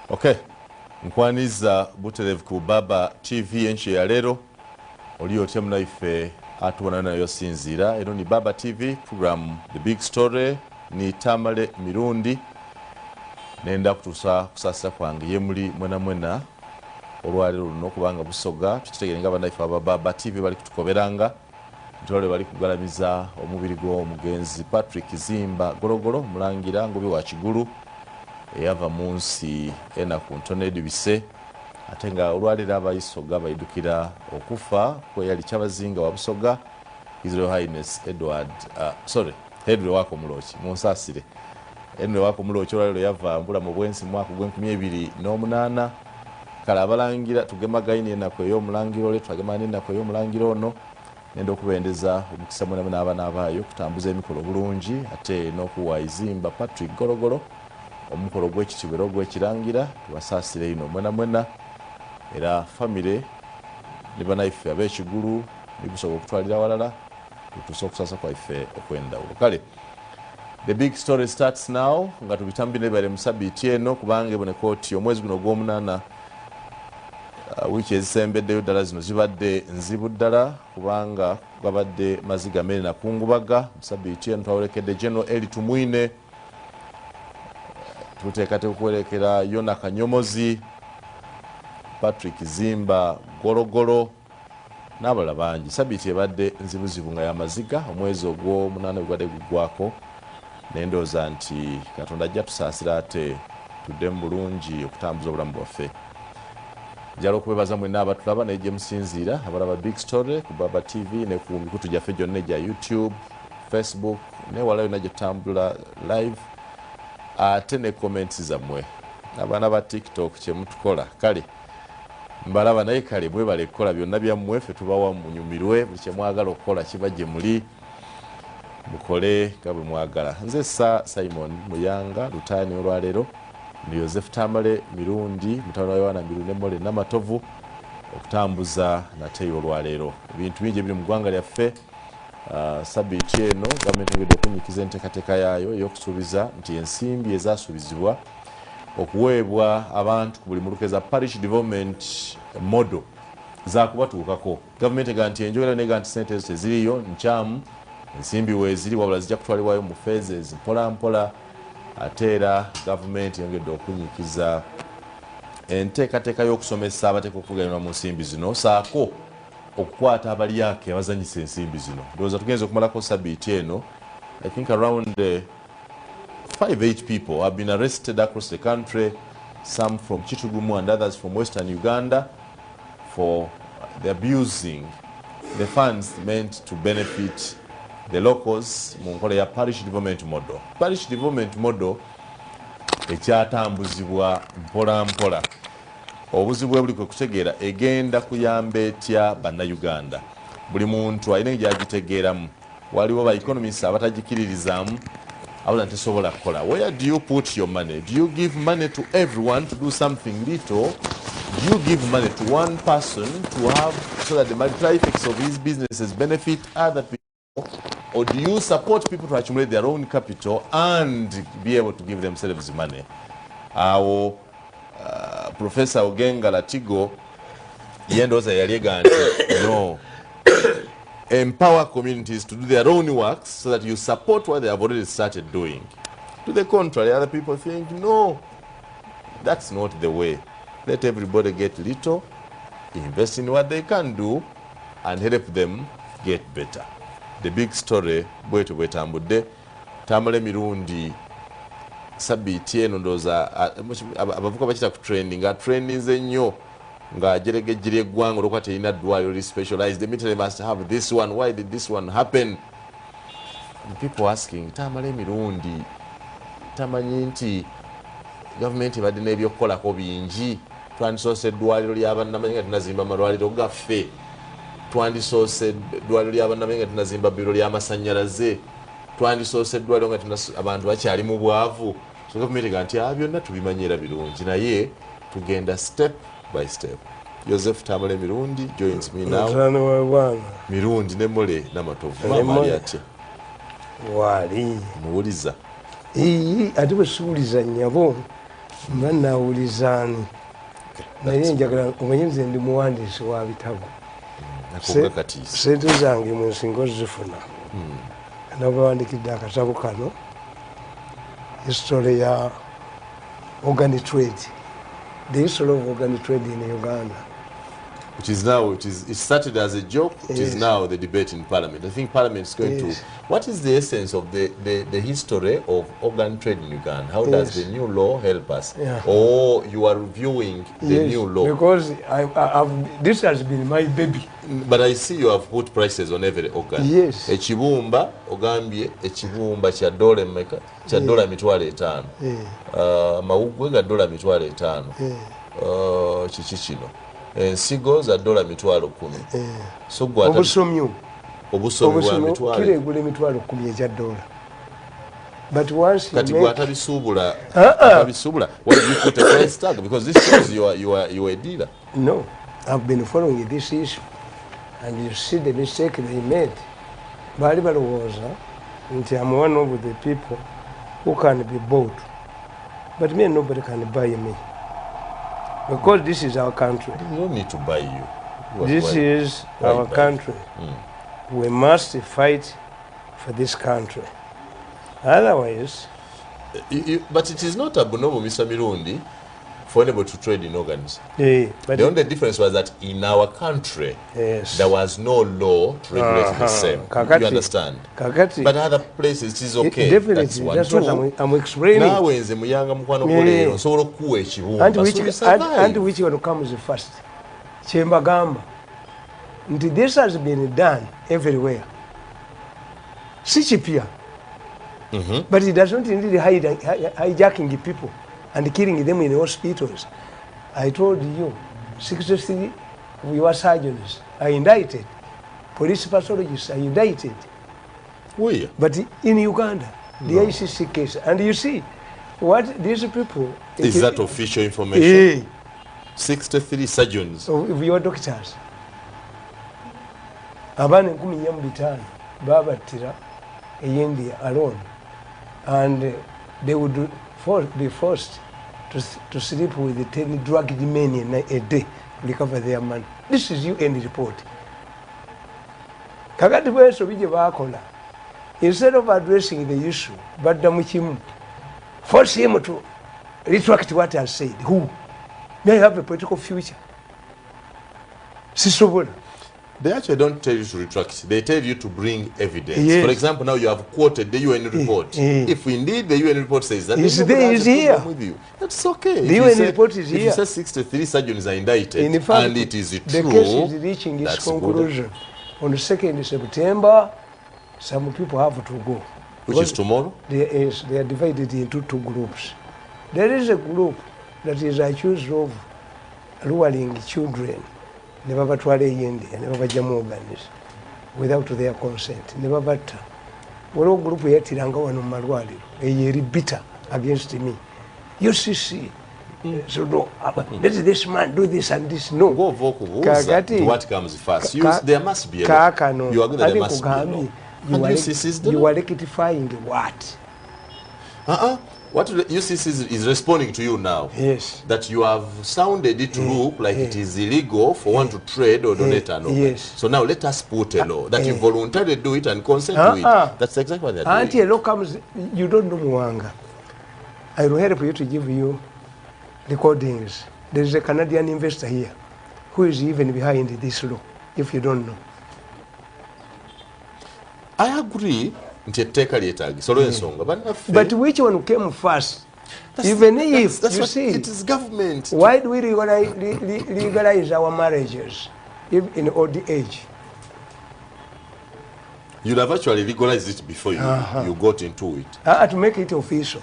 Okay. Nkwaniza buterevu ku Baba TV enchi ya lero. Oli otya munaife atubona nayo sinzira. Eno ni Baba TV program The Big Story ni Tamale Mirundi. Nenda kutusa kusasa kwange yemuli mwena olwalero luno kubanga busoga tukitegere nga banaife aba Baba TV bali kutukoberanga. Ntole bali kugalamiza omubiri gw'omugenzi Patrick Zimba Gorogoro mulangira ngobi wa Kigulu eyava munsi ena ku ntonedi bise atenga olwalira abayisoga bayidukira okufa kwe yali kyabazinga wa Busoga His Royal Highness Henry wako mulochi munsasire Henry wako mulochi olwaliro yava mbula mu bwensi mwaka gw'2008 kala abalangira tugemagaine ena kwe yo mulangiro le twagemana ena kwe yo mulangiro ono nendo kubendeza omukisa mwana n'abana abayo kutambuza emikolo bulungi ate n'okuwa Zimba Patrick Gorogoro omukolo gw'ekitibero gw'ekirangira tubasasire ino mwena era family ne banaife ab'Ekigulu nibusobola okutwalira walala tutusobola okusasa kwaife okwenda kale. The big story starts now nga tubitambire bale musabiti eno kubanga eboneka oti omwezi guno gw'omunana wiki ezisembeddeyo ddala zino zibadde nzibu ddala kubanga gabadde maziga mene na kungubaga musabiti eno twawolekedde General Eli Tumwine tutekate okuwerekera Yona Kanyomozi Patrick Zimba Gorogoro n'abalala bangi. Sabiti ebadde nzibuzibu nga y'amaziga omwezi ogw'omunana gugwadde guggwako nendoza nti Katonda ajja tusaasira ate tudde mu bulungi okutambuza obulamu bwaffe. Njala okubebaza mwenna abatulaba naye gye musinziira abalaba Big Story ku Baba TV ne ku mikutu gyaffe gyonna egya YouTube, Facebook ne wala yonna gye tutambula live ate ne comments zammwe abaana ba TikTok kye mutukola kale mbalaba naye kale mwebale kukola byonna byammwe ffe tubawa munyumirwe buli kye mwagala okukola kiba gye muli mukole nga bwe mwagala. Nze Simon Muyanga lutaani olwaleero ni Joseph Tamale Mirundi mutano wa Yohana Mirundi Mole Namatovu okutambuza nateyo olwaleero ebintu bingi biri mu ggwanga lyaffe. Sabiti eno gavumenti ngedde okunyikiza enteekateeka yaayo ey'okusuubiza nti ensimbi ezasuubizibwa okuweebwa abantu ku buli mulukeza parish development model zaakubatuukako. Gavumenti ega nti enjogera nega nti sente ezo teziriyo nkyamu ensimbi weeziri wabula zijja kutwalibwayo mu phases mpola ate era gavumenti yongedde okunyikiza enteekateeka y'okusomesa abateeka okuvuganyizibwa mu nsimbi zino saako okukwata abalyake abazanyisa ensimbi zino. Ndowooza tugenze okumalako sabiti eno. I think around 5-8 people have been arrested across the country, some from Chitugumu and others from Western Uganda, for the abusing the funds meant to benefit the locals mu nkola ya parish development model. Parish development model ekyatambuzibwa mpola obuzibu buli kwe kutegeera egenda kuyamba etya bannayuganda. Buli muntu alina gyagitegeeramu. Waliwo ba economists abatagikiririzaamu abula tesobola kukola. Where do you put your money? Do you give money to everyone to do something little? Do you give money to one person to have so that the multiplier effects of his businesses benefit other people? Or do you support people to accumulate their own capital and be able to give themselves money? Our Professor Ogenga Latigo yendoza yaliega nti no, empower communities to do their own works so that you support what they have already started doing. To the contrary, other people think no, that's not the way. Let everybody get little, invest in what they can do and help them get better. The big story bwetu bwetambudde Tamale Mirundi sabiti eno ndoza abavuka bakita ku training nze nnyo nga jeregejire eggwanga olwokuba terina ddwaliro specialized. The military must have this one. Why did this one happen? And people asking Tamale Mirundi tamanyi nti gavumenti ebadde n'ebyokukolako bingi. Twandisoose eddwaliro ly'abannamanye nga tunazimba amalwaliro gaffe. Twandisoose eddwaliro ly'abannamanye nga tunazimba biro ly'amasannyalaze. Twandisoose eddwaliro nga abantu bakyali mu bwavu. So gavumenti ega nti byonna tubimanyira birungi naye tugenda step by step. Joseph Tamale Mirundi joins me now. Mirundi ne Mole Namatovu. Mama yate. Wali. Muwuliza. Ati bwe suuliza nnyabo Bannawulizani. Naye njagala omanyi nze ndi muwandiisi wa bitabo. Sente zange mu nsingo zifuna. Nabawandiikidde akatabo kano history ya organic trade. The history of organic trade in Uganda. Which is now, it started as a joke, it is now the debate in Parliament. I think Parliament is going to... What is the essence of the history of organ trade in Uganda? How does the new law help us? Or you are reviewing the new law? Because this has been my baby. But I see you have put prices on every organ. Yes. Ekibumba, ogambye, ekibumba kya dola mmeka? Kya dola $5,000. Amawugwe ga dola $5,000. Kiki kino. Ensigo za dola $10,000. So obusomyo bwa $10,000 kiregula $10,000 ekya dola. But once you kati make atabisuubula why did you put a price tag? Because this shows you are a dealer. No, I've been following this issue and you see the mistake they made. Bali balowooza nti I'm one of the people who can be bought, but me and nobody can buy me. Because this is our country. They don't need to buy you. This is our country. We must fight for this country. Otherwise... But it is not abnormal, Mr. Mirundi, for anybody to trade in organs. But the only difference was that in our country, there was no law to regulate the same. You understand? But other places, it is okay. Definitely, that's what I'm explaining. And which one comes first? Chembagamba. This has been done everywhere. Sichipia. But it does not indeed hijacking people and killing them in hospitals. I told you, 63 of your surgeons are indicted. Police pathologists are indicted. Where? But in Uganda, the ICC case. And you see, what these people... Is that official information? 63 surgeons. Of your doctors. Abana 15 babattira in India alone. And they would be forced to sleep with 10 drugged men a day to recover their money. This is UN report. Kakati bweso bije bakola. Instead of addressing the issue, but force him to retract what I said. Who? May have a political future. Sisobona. They actually don't tell you to retract. They tell you to bring evidence. For example, now you have quoted the UN report. If indeed the UN report says that, is here. With you. That's okay. The UN report is here. If you say 63 surgeons are indicted, in fact, and it is true, the case is reaching its conclusion. On the 2nd September, some people have to go. Which is tomorrow? They are divided into 2 groups. There is a group that is accused of luring children. Never batwale India, never bajamu organs without their consent. Never batta. Wolo group yatiranga wano malwaliro eyeri bitter against me. UCC. So no, let this man do this and this. No. Go vocal. What comes first? There must be a you agree that there must be a you are rectifying what? What UCC is responding to you now, that you have sounded it to look like it is illegal for one to trade or donate an organ. So now let us put a law that you voluntarily do it and consent to it. That's exactly what they're doing. Until a law comes, you don't know Mwanga. I will help you to give you recordings. There is a Canadian investor here who is even behind this law, if you don't know. I agree. But which one came first? Even if, you see, it is government. Why do we legalize our marriages in old age? You'd have actually legalized it before you got into it. To make it official.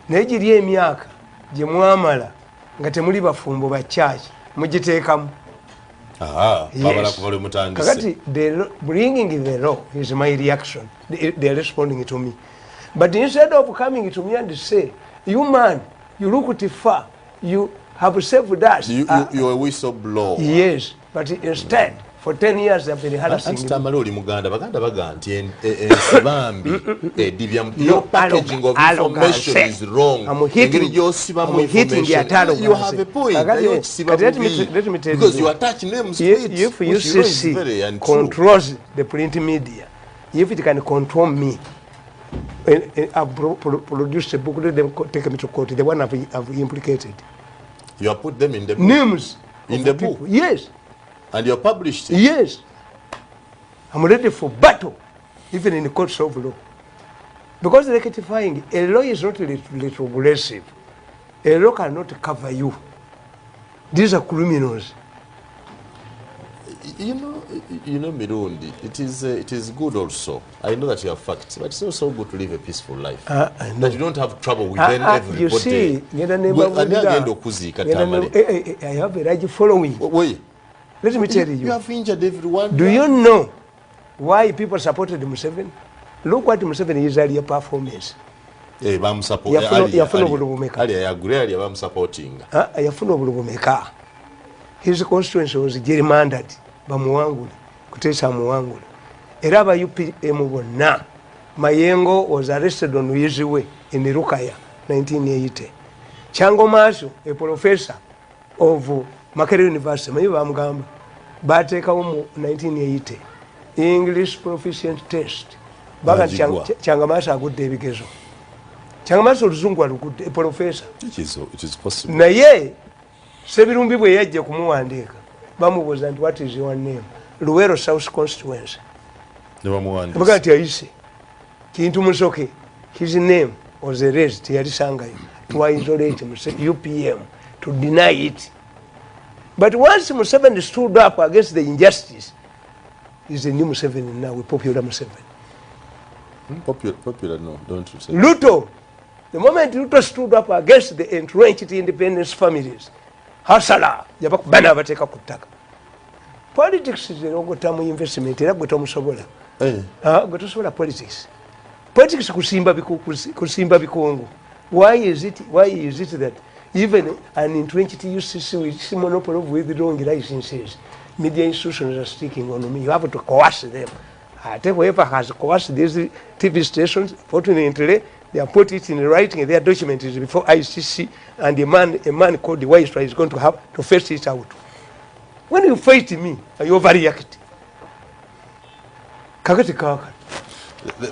Nejiri emyaka gye mwamala nga temuli bafumbo ba church mugiteekamu. Kakati bringing the law is my reaction. They are responding to me. But instead of coming to me and say, you man, you look too far, you have saved us. You're a whistleblower. Yes, but instead, For 10 years they've been harassing me. Tamale oli muganda baganda baganti ensibambi edibya your packaging of information is wrong. I'm hitting the you have a point. Let me tell because you, you attach names to it. If UCC controls the print media, if it can control me, I've produced a book, let them take me to court, the one I've implicated. You have put them in the book? Names in the book? Yes. And you're published it? Yes. I'm ready for battle, even in the courts of law. Because rectifying, a law is not retrogressive. A law cannot cover you. These are criminals. You know, Mirundi, it is good also. I know that you have facts, but it's also good to live a peaceful life. That you don't have trouble with everybody. You see, I have a large following. Wait. Let me tell you. You have injured everyone. Do you know why people supported Museveni? Look what Museveni is earlier performance. His constituency was gerrymandered. Bamuwangule, kutesa muwangule. Era aba UPM bonna. Mayengo was arrested on Wiziwe in Rukaya, 1980. Chango Maso, a professor of Makerere University, mayi bamugamba, bateekawo mu 1980. English proficient test. Baga Changa Maso agudde ebigezo. Changa Maso oluzungu alugudde, a professor. It is possible. Naye Sebirumbi bwe yajja kumuwandiika. Bamubuuza nti what is your name? Luwero South constituency. Baga nti ayise. Kintu musoke. His name was erased. Yalisangayo. To isolate UPM. To deny it. But once Museveni stood up against the injustice, he's a new Museveni now, a popular Museveni. Popular, no, don't you say. Ruto. The moment Ruto stood up against the entrenched independence families, Hasala, bana abateka ku ttaka. Politics is erogotamu investment era gwe tomusobola. Gwe tosobola politics. Politics kusimba bikungu. Why is it that even an entrenched UCC with monopoly of withdrawing licenses, media institutions are sticking on me? You have to coerce them. Whoever has coerced these TV stations, fortunately, they have put it in writing. Their document is before ICC, and a man called the Waistra is going to have to face it out. When you fight me, you overreact.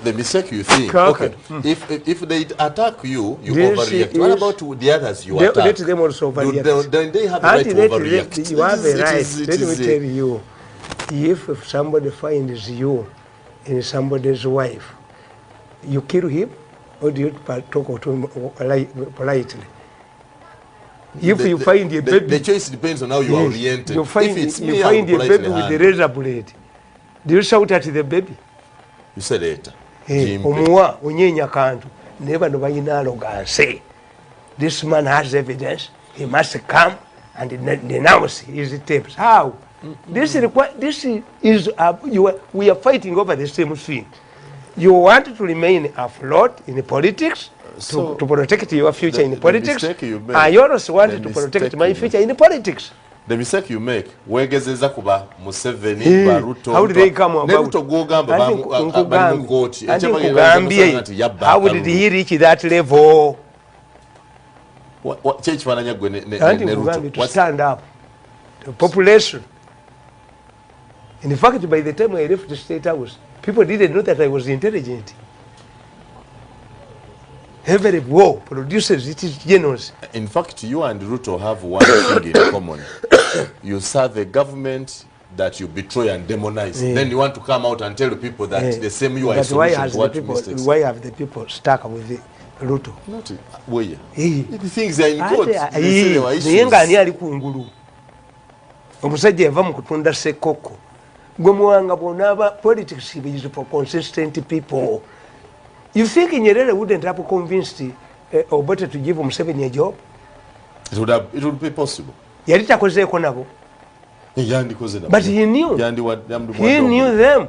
The mistake you think, okay, if they attack you, you overreact. What about the others you attack? Let them also overreact. Then they have the right to overreact. You have a right. Let me tell you, if somebody finds you in somebody's wife, you kill him, or do you talk to him politely? If you find a baby, the choice depends on how you are oriented. You find a baby with the razor blade. Do you shout at the baby? You said it. Omuwa onyenya kantu never no bayina arrogance. This man has evidence. He must come and denounce his tapes. How? This is we are fighting over the same thing. You want to remain afloat in politics to protect your future in politics. I also want to protect my future in politics. The mistake you make, wegezeza kuba Museveni, Baruto. How did they come about? Neruto gogamba how did he reach that level? What change fananya gwe Neruto? To stand up. The population. In fact, by the time I left the State House, people didn't know that I was intelligent. Every war produces its genes. In fact, you and Ruto have one thing in common. You serve a government that you betray and demonize. Then you want to come out and tell people that the same you are a solution to what mistakes. Why have the people stuck with the Ruto? Not where. The things are in court. They were issues. Omusajja yava mu kutunda sekoko. Gwe muwanga bw'onaaba politics is for consistent people. You think Nyerere wouldn't have convinced Obote to give Museveni a job? It would be possible. Yali takozeeko nabo. But he knew. He knew them.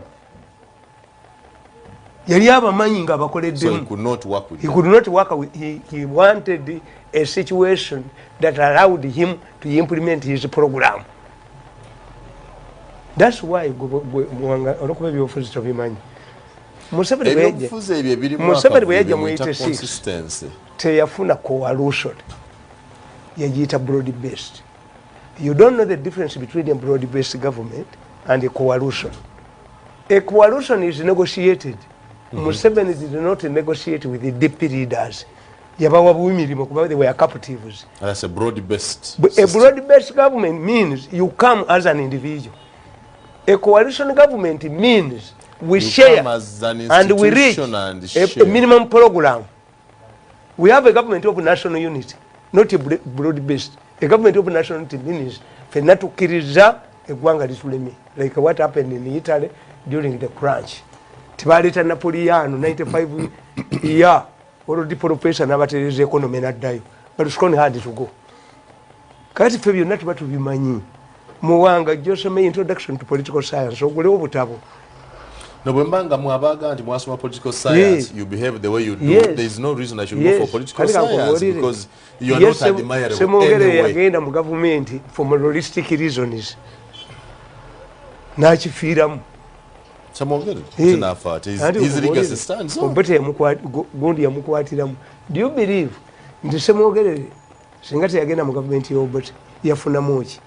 Yali abamanyi nga bakoleddemu. So he could not work with them. He could not work with he wanted a situation that allowed him to implement his program. That's why olokuba ebyobufuzi tobimanyi. Museveni bwe yajja mu 86 teyafuna coalition yagiyita broad based. You don't know the difference between a broad based government and a coalition. A coalition is negotiated. Museveni did not negotiate with the DP leaders. Yabawa bumirimo kuba they were captives. That's a broad based. A broad based government means you come as an individual. A coalition government means we share and we reach a minimum program. We have a government of national unity, not a broad-based. A government of national unity means fenatukiriza egwanga litulemi, like what happened in Italy during the crunch. Tibaleta Napoleon 95 year or the professor nabatereza economy naddayo, but Scone had to go. Kati febyo nati batu bimanyi. Muwanga josome introduction to political science ogulewo butabo. No, bwembanga mwabaga nti mwasoma political science, you behave the way you do. There is no reason I should go for political science because you are not admirable anyway. Yagenda mu government for moralistic reasons. Nachifiiramu. Samongere tinafata his legacy stands on. But gundi yamukwatiramu. Do you believe nti Semogere singati yagenda mu government y'Obot yafuna mochi?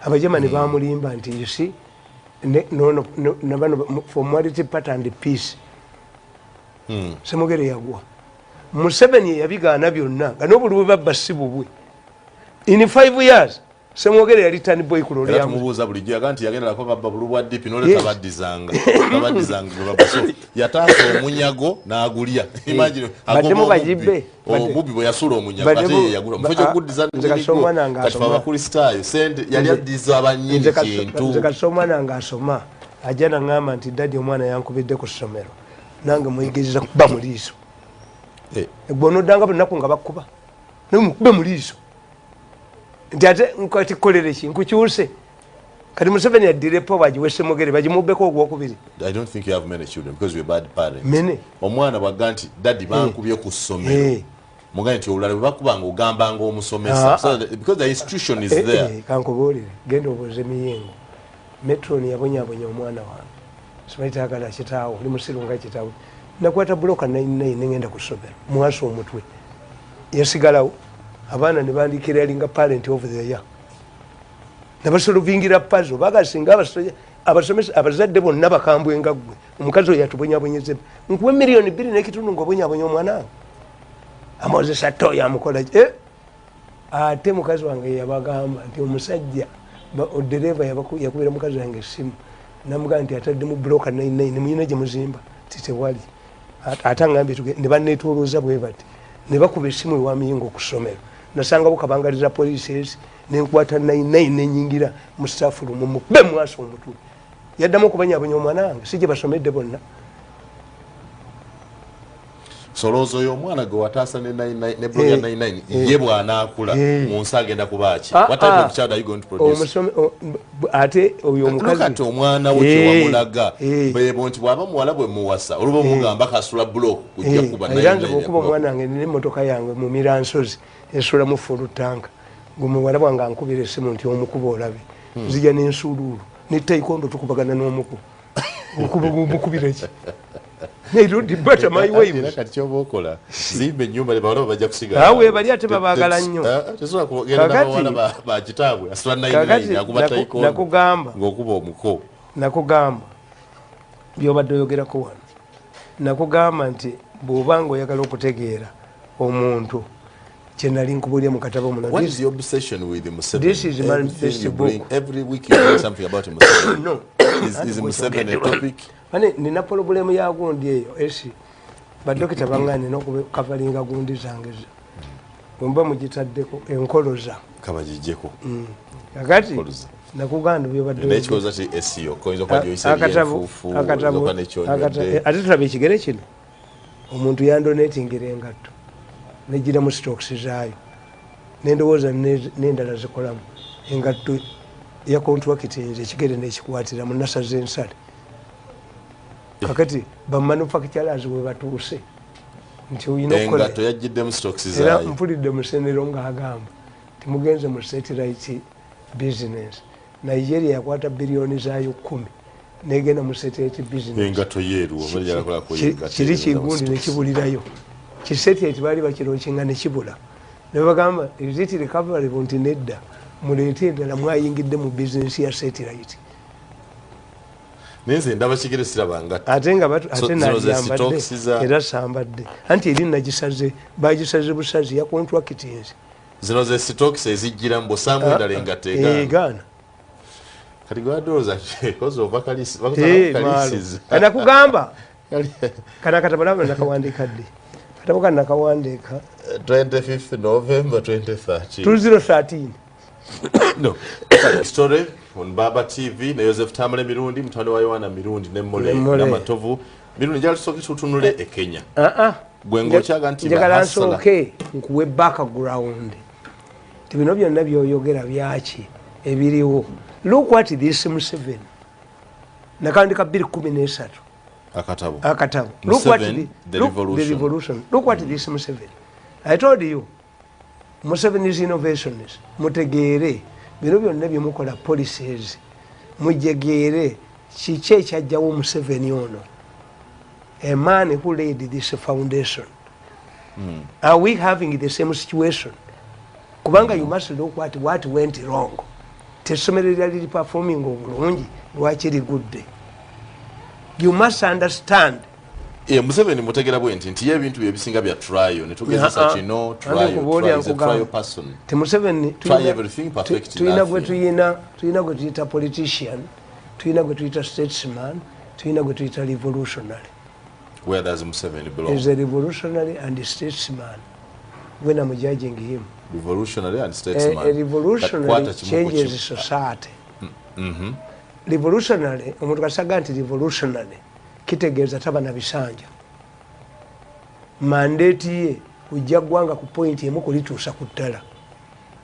Abajamani bamulimba nti you see no for morality part and peace. Semogere yagwa. Museveni yabigaana byonna nga n'obululu babba si bubwe. In 5 years Semogere yali tani boy ku ya mubuza bulijjo yaga nti yagenda ko babba bululu bwa DP nole tabadizanga babba so yataasa omunyago n'agulya. Imagine agomba bajibe obubi bwe yasula omunyago ate yagula mufejo kudiza kati bakuristayo send yali adiza abanyini kintu nzekasoma nanga asoma ajana ngamba nti dadi omwana yankubidde ku ssomero nange muyigiriza kuba muliiso egbono danga banaku nga bakuba nemukube muliiso nti ate nkati kolere ki nkukyuse kati Museveni addire po bagiwe Semogere bagimubbeko ogwokubiri. I don't think you have many children because you're bad parents. Many. Omwana bwagga nti dadi bankubye ku ssomero mugani nti olulala bwebakubanga ogambanga omusomesa because the institution is there. Kankubuulire genda obuuze miyengo metron yabonyabonya omwana wange simaitagala kitaawo oli musiru nga kitaawo nakwata buloka 99 ngenda ku ssomero mwasa omutwe yasigalawo abaana ne bandikira yalinga parent of the year nabasolovingira puzzle bagasinga abasomesa abazadde bonna bakambwe nga gwe omukazi oyo yatubonyabonyeze nkuwe miliyoni 2 n'ekitundu ng'obonyabonya omwana amoze satoya amukola ate mukazi wange yabagamba nti omusajja odereva yakubira mukazi wange essimu namugamba nti atadde mu buloka 99 nemuyina gye muzimba titewali ate angambye ne banneetolooza bwe bati ne bakuba essimu ewa miyingo ku ssomero nasanga bukabangaliza policies nenkwata 99 nenyingira mu staff room mukube mwaso omutwe yaddamu okubanyabonya omwana wange si gye basomedde bonna. Solozo yo mwana gwe wataasa ne 99 ne bloga 99 ye bw'anaakula mu nsi agenda kubaaki. What type of child are you going to produce? Ate oyo omukazi kati omwana wo kye wamulaga bebo nti bw'aba muwala bwe muwasa oluba omugamba kasula block kujja kuba 99. Yanze okuba omwana wange n'emmotoka yange mu Miransozi esula mu full tank gumuwala bwange ankubira essimu nti omukuba olabe nzija n'ensuuluulu ne taekwondo tukubagana n'omuku okubira ki Mirundi bata my wives kati kyoba okola zimbe ennyumba lebalaba bajja kusigala awe bali ate babaagala nnyo tesobola kugenda n'abawala ba kitaabwe asula 99 akuba taekwondo nakugamba ng'okuba omuko nakugamba byobadde oyogerako wano nakugamba nti bw'obanga oyagala okutegeera omuntu kyenali nkubulya mu katabo muno. What is your obsession with Museveni? This is my best book. Every week you learn something about Museveni. No. Is Museveni a topic? Nina problemu ya gundi eyo esi badokita bangane n'okukavalinga gundi zange bwemba mugitaddeko enkoloza kabagijjeko kakati nakuganda byobadde n'ekikoza ki SEO koyinza okuba gyoyisa ebyenfuufu ate tulaba ekigere kino omuntu yandonetingira engatto negira mu stocks zaayo nendowooza n'endala zikolamu engatto ya contract nze ekigere n'ekikwatira mu nasa z'ensale kakati bamanufacturers bwe batuuse nti oyina okukola engatto yajjiddemu stocks zaayo era mpulidde musenero ng'agamba timugenze mu satellite business Nigeria yakwata bilioni zayo 10 negenda mu satellite business engato yeru omalya kola ko yenga kiri kigundi ne kibulirayo ki satellite bali bakirokinga ne kibula ne bagamba is it recovery bunti nedda mulete ndala mwayingidde mu business ya satellite nenze ndaba kigere sirabanga atenga batu atena yambadde era sambadde anti eri nagisaze bagisaze busazi ya contractings zino ze stocks ezijira mbo samu ndalenga tega gana kati gwadoza kozo vakalis vakalis kana kugamba kana katabalaba nakawandika dde katabuka nakawandika 25th November 2013 2013 no story on Baba TV na Joseph Tamale Mirundi mtwani wa Yohana Mirundi ne Mole na Matovu Mirundi jali soki tutunule e Kenya gwengo chaga nti bahasala okay nkuwe background tibino byonna byoyogera byaki ebiriwo look what this Museveni nakandika 213 akatabo look what the revolution look what this Museveni I told you Museveni's innovations mutegere bino byonna byemukola policies mujegere kiche kyajjawo Museveni ono a man who laid this foundation are we having the same situation kubanga you must look what went wrong tesomero lyali performing obulungi lwakiri good you must understand Museveni mutegera bwenti nti ebintu byebisinga bya trial ne tugeza kino trial person te Museveni try everything perfect tuina gwe tuyita politician tuina gwe tuyita statesman tuina gwe tuyita revolutionary where does Museveni belong is a revolutionary and a statesman when I'm judging him revolutionary and statesman a revolutionary changes society revolutionary omuntu kasaga nti revolutionary kitegeeza taba na bisanja mandate ye ujja gwanga ku point emu kulituusa ku ttala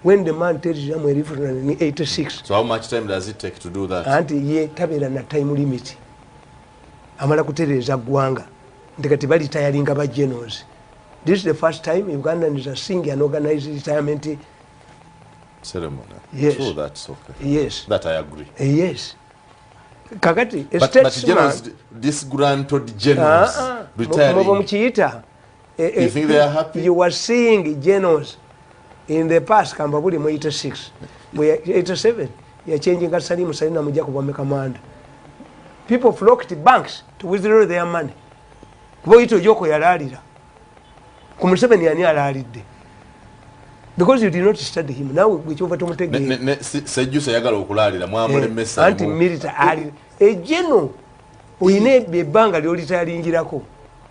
when the man tells you I'm a revolutionary in 86 so how much time does it take to do that anti ye tabeera na time limit amala kutereeza gwanga ndikati bali tayalinga ba generals. This is the first time Ugandans are seeing an organized retirement ceremony. Yes. So that's okay. Yes. That I agree. Yes. Kakati, but generals, disgruntled generals retiring. You think they are happy? You were seeing generals in the past, Kambabuli mu 86. We are 87. You are changing Salim Salina Mujaku command. People flocked to banks to withdraw their money. Boito Joko Yararira. Kumuseveni yani alalidde. Because you did not study him. Now which over to take Sejusa yagala okulalira mwambule message. Anti military ali ejeno oyine bebanga lyolitayalingirako.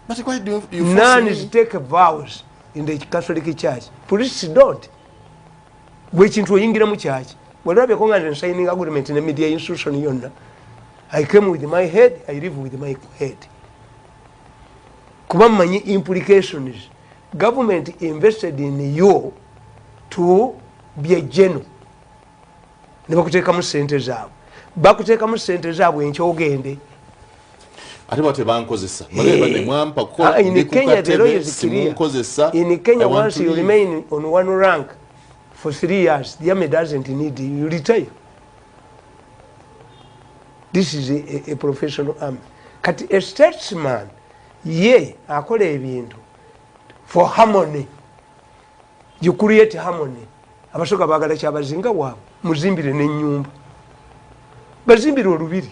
But why do you nuns take vows in the Catholic Church? Police don't. Wechintu oyingira mu church. Walabe ko ngane signing agreement in the media institution yonna. I came with my head, I live with my head. Kuba manyi implications. Government invested in you to be a general. Nebakutekamu sente zaabwe. Bakutekamu sente zaabwe enkyogende. Ate bate bankozesa. Bale mwampa ko in Kenya the law is clear. In Kenya once you remain on one rank for 3 years, the army doesn't need you, you retire. This is a professional army. Kati a statesman ye akola ebintu for harmony. You create harmony. Abasoka bagala kyabazinga waabwe muzimbire n'ennyumba. Bazimbire olubiri.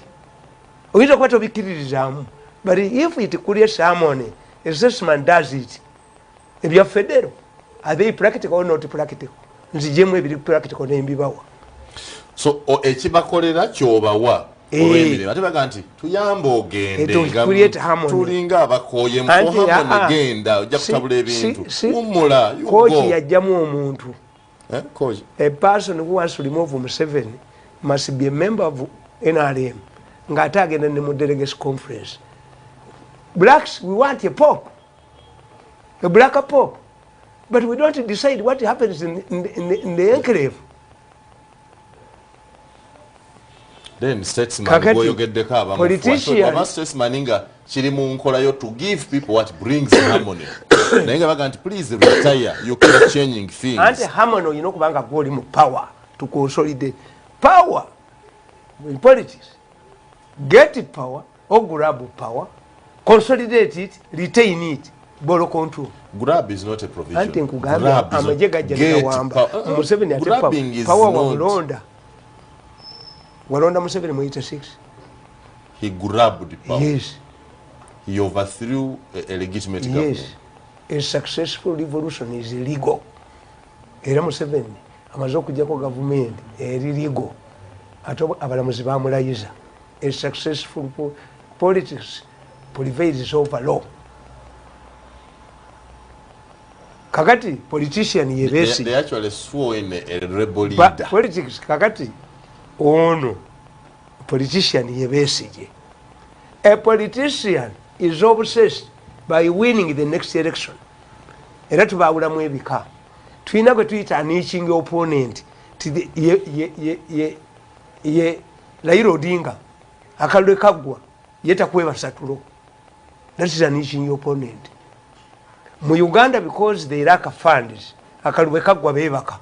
Oyinza kwata obikiririzaamu. But if it creates harmony, a statesman does it. Ebya federal, are they practical or not practical? Nzijemu ebiri practical n'embibawa. So ekibakolera kyobawa. Ate baga nti tuyamba ogende tulinga abakoye mu harmony genda ojja kutabula ebintu. Umula kochi yajjamu omuntu. A person who wants to remove Museveni must be a member of NRM. Ngata agenda ne mu delegates conference. Blacks, we want a pope. A black pope. But we don't decide what happens in the enclave. Then statesman goyogedde ka abamu. Politicians statesman inga kiri mu nkola yo to give people what brings harmony. Naye nga baga nti please retire, you keep changing things. And harmony you know kubanga goli mu power to consolidate power. in politics. Get power or grab power, consolidate it, retain it, borrow control. Grab is not a provision. I think Uganda amajega jana wamba. Museveni ate power wa Mulonda. Walonda Museveni mu 86. He grabbed the power. Yes. He overthrew a legitimate government. Yes. A successful revolution is illegal. Era Museveni amaze okujjako government illegal. Ato abalamuzi bamulayiza. A successful politics prevails over law. Kakati politician yebesi. They actually swore in a rebel leader. Politics kakati ono politician yebesi. A politician is obsessed by winning the next election. Era tubawulamu ebika. Twina gwe tuyita niching opponent ye Raila Odinga akalwe kagwa yetakweba satulo. That is an niching opponent. Mu Uganda, because they lack funds, akalwe kagwa bebaka.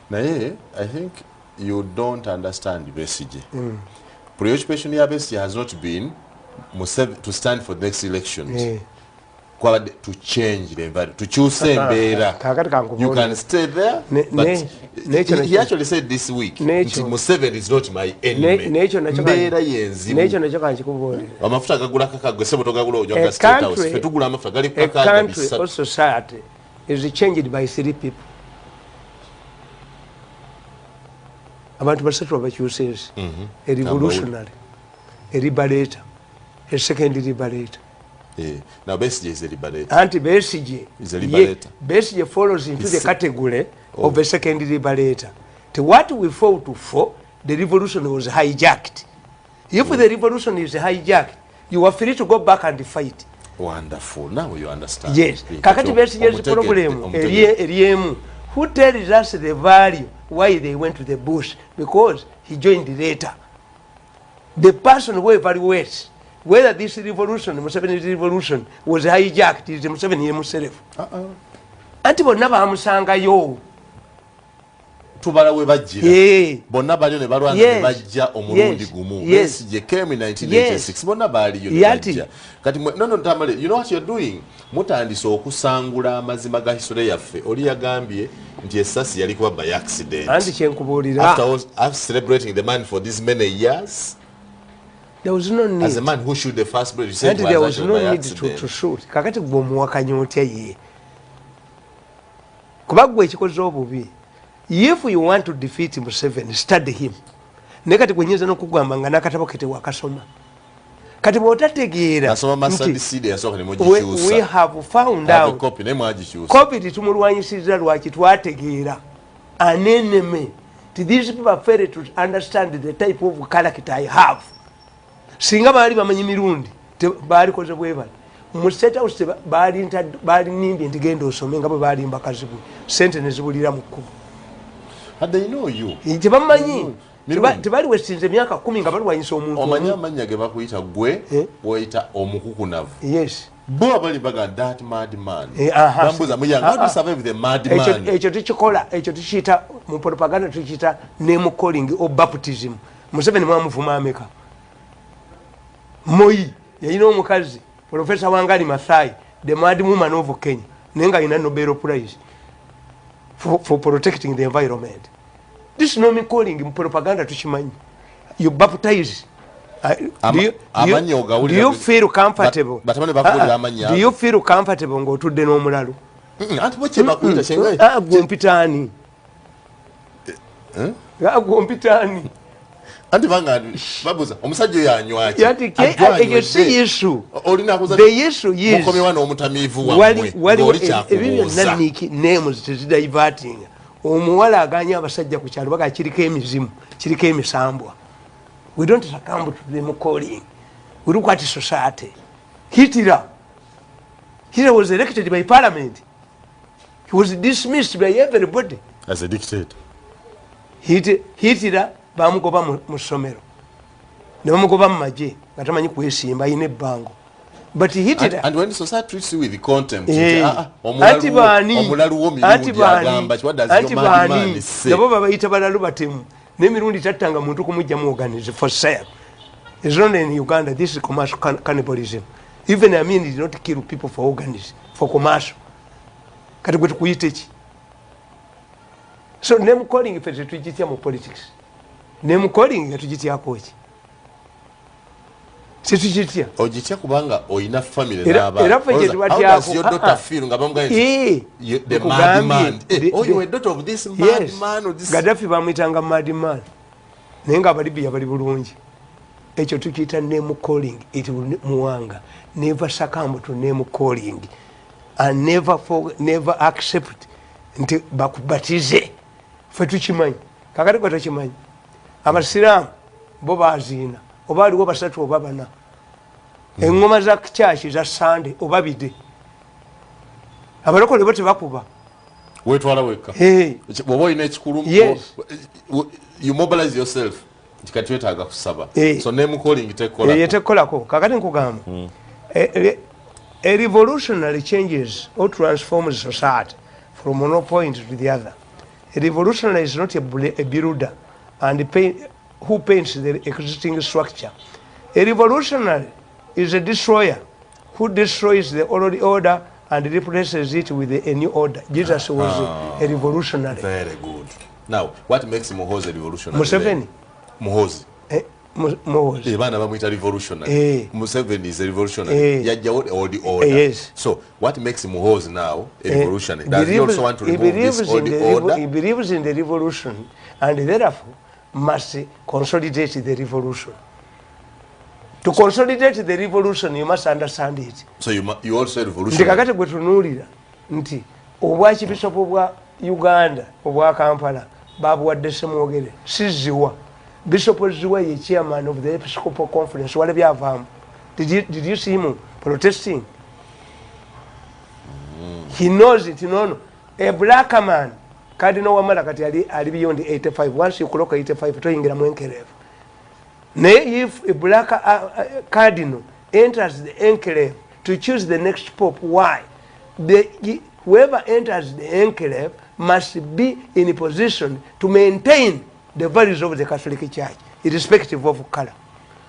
Naye, I think you don't understand Besigye. Preoccupation ya Besigye has not been to stand for the next elections. To change the environment, to choose Mbera. You can stay there, but he actually said this week, Museveni is not my enemy. Mbera yenzi. Amafuta agagula kakagwe sebo togagula ojonga state house. Fetugula amafuta gali kakaga bisatu. A country or society is changed by 3 people. Abantu basatu abakyuses. A revolutionary, a liberator, a second liberator. Now Besigye is a liberator. Anti-Besigye is a liberator. Besigye follows into the category of a second liberator. To what we fought for, the revolution was hijacked. If the revolution is hijacked, you are free to go back and fight. Wonderful. Now you understand. Yes. Kakati Besigye's problem, Eliemu, who tells us the value why they went to the bush? Because he joined later. The person who evaluates whether this revolution, the Museveni revolution, was hijacked is the Museveni himself. Anti bonna bamusangayo. Tubala we bajira. Bonna bali ne balwana ne bajja omulundi gumu. Besigye came in 1986. Bonna bali yo bajja. Kati no Tamale, you know what you're doing? Mutandise okusangula amazima ga history yaffe. Oli yagambye nti Ensasage yali kuba by accident. Anti kyenkubulira. After celebrating the man for these many years. There was no need. As a man who shoot the first bullet, you said there was no need to shoot. Kakati gwomuwakanya otya ye. Kubagwe ekikoze obubi. If you want to defeat Museveni, study him. Nekati gwenyeza n'okugamba nga nakatabo kete wakasoma. Kati bwotategeera. We have found out. Copy tumulwanyisiriza lwaki twategeera. An enemy. These people are failed to understand the type of character I have. Singa bali bamanyi Mirundi bali koze bwebali mu state house bali nimbi ntigenda osome nga bwe bali mbakazi bwe sente nezibulira mu kubo. Had they know you? Tebamanyi. Tebali wesinze myaka 10 nga bali wanyisa omuntu. Omanya amanya ge bakuyita gwe boyita omukukunavu. Yes. Bo bali baga that madman. Bambuza muyanga how to survive the madman. Ekyo tukikola, ekyo tukiyita mu propaganda tukiyita name calling or baptism. Museveni mwamuvuma ameka. Moi yalina omukazi Professor Wangari Maathai, the mad woman of Kenya, nenga ina Nobel Prize for protecting the environment. This is no me calling in propaganda tuchimanyi. You baptize. Do you feel comfortable? Do you feel comfortable ngo tudde n'omulalo? Anti bakuyita shenga. Gwompitani. Gwompitani. Anti banga babuza omusajja yanywaki ekyo si issue. The issue is mukomi wana omutamivu wamwe oli kyakubuuza naniki names tezidiverting omuwala aganya abasajja ku kyalo baga kiriko emizimu kiriko emisambwa. We don't succumb to them calling. We look at society. Hitler was elected by parliament. He was dismissed by everybody as a dictator. Hitler bamugoba mu ssomero ne bamugoba mu magye nga tamanyi kwesimba ayina ebbango. But Hitler and when society treats you with contempt, antibani nabo babayita balalu batemu n'emirundi tattanga muntu kumujja mu organize for sale. It's not in Uganda. This is commercial cannibalism. Even Amin did not kill people for organism, for commercial. Kati gwe tukuyite ki? So name calling ife tetujitya mu politics. Name calling yatujityako ki? Situjitya. Ojitya kubanga oyina family n'abaana. Era fe gye tubatyako. Your daughter feel nga bamugaye. The madman. Oh, you are daughter of this madman or this. Gaddafi bamuyitanga madman. Naye nga Libya bali bulungi. Ekyo tukiyita name calling. It will muwanga. Never succumb to name calling. And never accept nti bakubatize. Fe tukimanyi. Kakati gwe tukimanyi. Abasiraamu bo baziina. Oba aliwo basatu oba bana. Engoma za church za Sunday oba bide. Abalokole bo tebakuba. Wetwala weka. Bwoba olina ekikulu. You mobilize yourself. Kati wetaaga kusaba. So name calling tekolako. Tekolako. Kakati nkugamba. A revolutionary changes or transforms society from one point to the other. A revolutionary is not a builder and who paints the existing structure. A revolutionary is a destroyer who destroys the old order and replaces it with a new order. Jesus was a revolutionary. Very good. Now, what makes Muhoozi a revolutionary? Museveni. Muhoozi. Muhoozi. Ebana bamuyita revolutionary. Museveni is a revolutionary. Yajjawo old order. Yes. So, what makes Muhoozi now a revolutionary? Does he also want to remove this old order? He believes in the revolution and therefore must consolidate the revolution. To consolidate the revolution, you must understand it. So you also revolutionary. Ndikakati gwe tunuulira nti obwakibisopo bwa Uganda obwa Kampala babuwadde Ssemwogere siziwa. Bishop Ziwa ye chairman of the Episcopal Conference. Wale byavaamu. Did you see him protesting? He knows it. No. A black man, Cardinal Wamala kati ali beyond 85. Once you clock 85, toyingira mu enclave. If a black cardinal enters the enclave to choose the next pope, why? Whoever enters the enclave must be in a position to maintain the values of the Catholic Church, irrespective of color.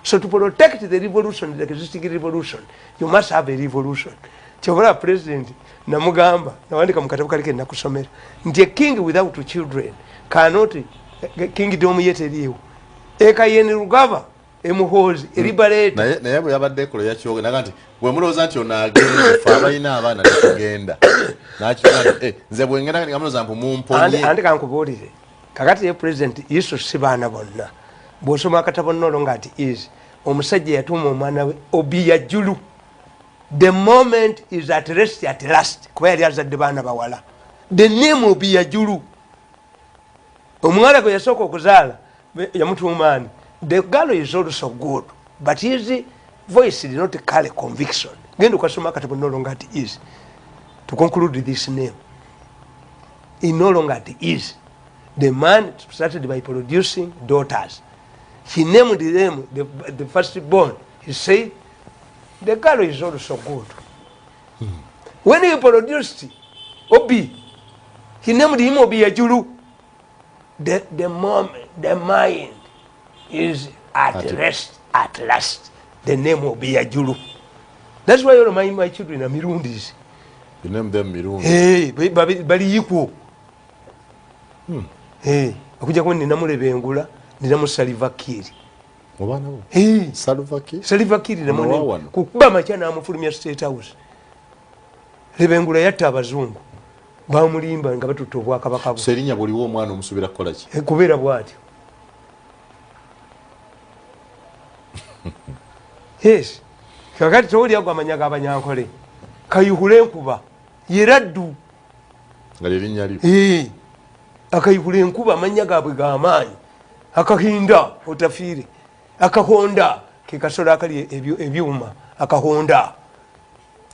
So to protect the revolution, the existing revolution, you must have a revolution. Chobola president namugamba nawandika mukatabu kalike nakusomera nti a king without children cannot kingdom yeteriwo ekayeni rugaba emuhozi eribalete naye bwe yabadde ekolo yakyoge naga nti bwe mulowooza nti onagenda fa abalina abaana tekugenda nakigamba nze bwe ngenda nga mulowooza mpu mumponye andi kankubuulire kakati ye president yesu si baana bonna bw'osoma akatabo nnolo nga ati is omusajja yatuuma omwana we obiya jjulu. The moment is at rest at last. Kuba yali azadde baana bawala. The name obiya jjulu. Omwana gwe yasooka okuzaala yamutuumaani. The girl is also good, but his voice did not carry conviction. Genda okasoma akatabo no longer it is. To conclude this name, he no longer it is. The man started by producing daughters. He named them the firstborn. He said, the girl is also good. When he produced Obi, he named him Obi Ajulu. The moment, the mind is at rest at last. The name will be Ajulu. That's why all my children are Mirundis. You name them Mirundi. Hey, but equal. Hey, akuja kwa ninamulebengula, ninamusalivakiri. Mwana wo? Hey, Salivakiri. Salivakiri na mwana. Kukuba machana amufulumya State House. Lebengula yatta abazungu. Bamulimba nga batutte obwakabaka bwe. Serinya buliwo omwana omusubira kukola ki? Kubeera bw'atyo. Yes. Kakati towuli agwa amanyaga abanyankole. Kayihule enkuba. Yeraddu. Nga lyerinnya lyo. Akayihule enkuba amanya gaabwe g'amaanyi. Akahinda otafiire. Akahonda ke kasolo akali ebyuma. Akahonda.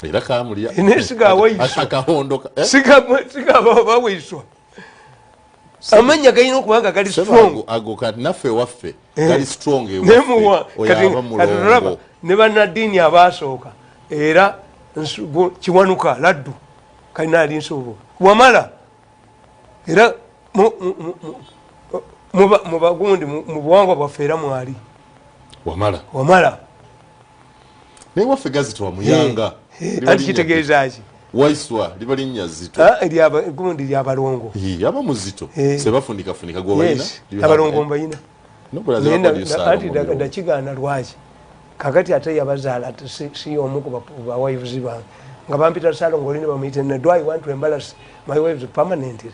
Era kamulya. Nesiga awaiswa. Akahondoka. Siga bawaiswa. Amanya galina okubanga gali strong. Ago kati naffe waffe gali strong ewaffe. Oyaba mulongo. Ne bannaddiini abaasooka. Era kiwanuka laddu. Kalina ali nsuubo. Wamala. Era muba gundi mu buwangwa bwaffe era mwali wamala naye waffe gazito wamuyanga anti kitegeeza ki waiswa liba linnya zito gundi lyabalongo aba muzito sebafundikafunika gwebalina abalongo mbayina anti ndakigaana lwaki kakati ate yabazaala si omu ku bawives bange nga bampita salongo olina bamuyite do I want to embarrass my wives permanently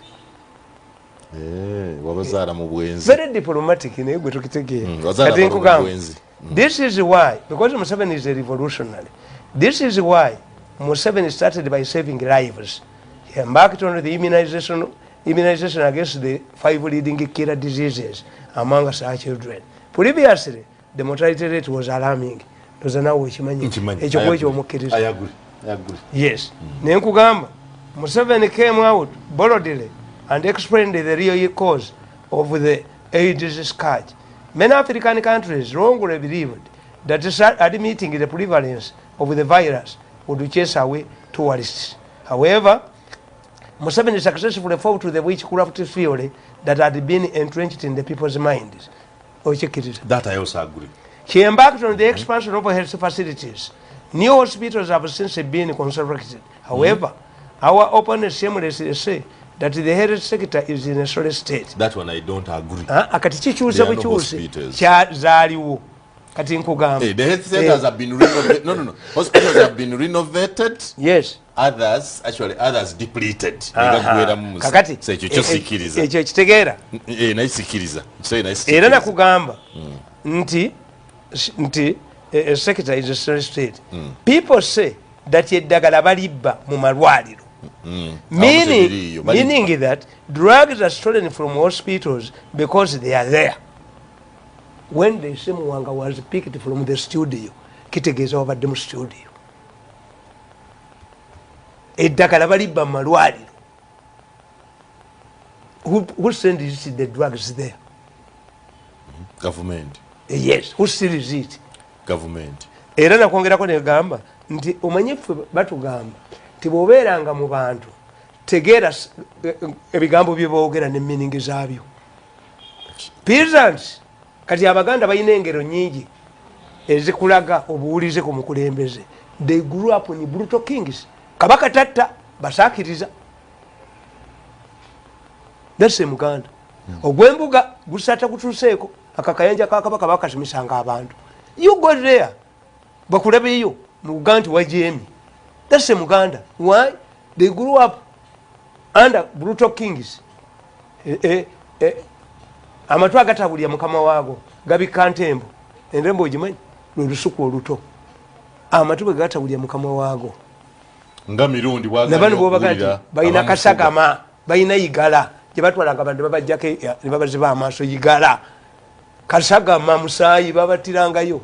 wabazaala mu bwenzi very diplomatic naye gwe tukitegeera kati nkugamba this is why because Museveni is a revolutionary this is why Museveni started by saving lives. He embarked on the immunization against the 5 leading killer diseases among us our children. Previously, the mortality rate was alarming. I agree. Yes. Nenkugamba, Museveni came out boldly and explained the real cause of the AIDS scourge. Many African countries wrongly believed that admitting the prevalence of the virus would chase away tourists. However, Museveni successfully fought to the witchcraft theory that had been entrenched in the people's minds. That I also agree. He embarked on the expansion of health facilities. New hospitals have since been constructed. However, our opponents shamelessly say that the health sector is in a solid state. That one I don't agree. Akati chichuuza buchuuzi zaaliwo. Kati nkugamba. The health centers have been renovated. No. Hospitals have been renovated. Yes. Others depleted. Kakati. Ekyo sikiriza. Ekyo kitegeera. Nayisikiriza. Era nakugamba nti sector is a solid state. People say that eddagala balibba mu malwaliro. Meaning that drugs are stolen from hospitals because they are there. When the Semuwanga was picked from the studio, kitegeeza wabadde mu studio. Eddagala balibba mu malwaliro. Who sends the drugs there? Government. Yes, who steals it? Government. Era nakwongerako negamba nti omanyi ffe batugamba nti bw'obeeranga mu bantu tegeera ebigambo bye boogera ne meaning zaabyo. Peasants kati abaganda balina engero nyingi ezikulaga obuwulize ku mukulembeze. They grew up in brutal kings. Kabaka tatta basaakiriza. That's Muganda. Ogw'embuga gusata kutuuseeko akakayanja ka kabaka bakasimisanga abantu. You go there. Bakulabeyo mu Uganda wajeemi. That's Muganda. Why? They grew up under brutal kings. Amatu agatabulya mukama waago gabika ntembo. Endembo ogimanyi lulusuku oluto. Amatu bwe gatabulya mukama waago. Nga Mirundi bwagamba. Nabano bw'obagati balina kasagama, balina igala. Gye batwalanga abantu babajjako ne babaziba amaaso igala. Kasagama musaayi babatirangayo.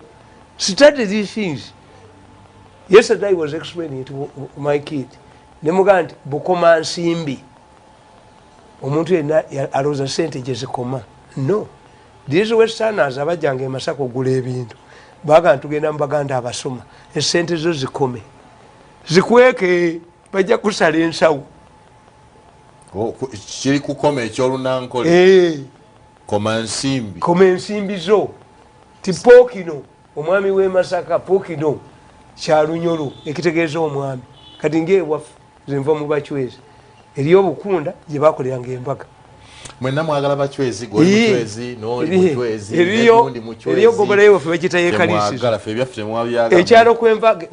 Study these things. Yesterday I was explaining to my kid. Nemuga nti bukoma nsimbi. Omuntu yenna alooza ssente gye zikoma. No. These westerners abajjanga e Masaka okugula ebintu. Baga ntugenda mu baganda abasoma. Essente zo zikome. Zikweke bajja kusala ensawo. Kiri kukoma ekyolunankole. Koma ensimbi zo. Tipokino omwami w'e Masaka Pokino kyalunyolo ekitegeeza omwami. Kati ng'ewaffe zenva mu Bachwezi. Eriyo obukunda gye bakoleranga embaga. Mwenna mwagala Bachwezi, goli Muchwezi, n'oli Muchwezi, n'egundi Muchwezi. Eriyo gobolayo waffe bakiyita yeekalisizo. Temwagala ffe ebyaffe temwabyagala. Ekyalo kw'embaga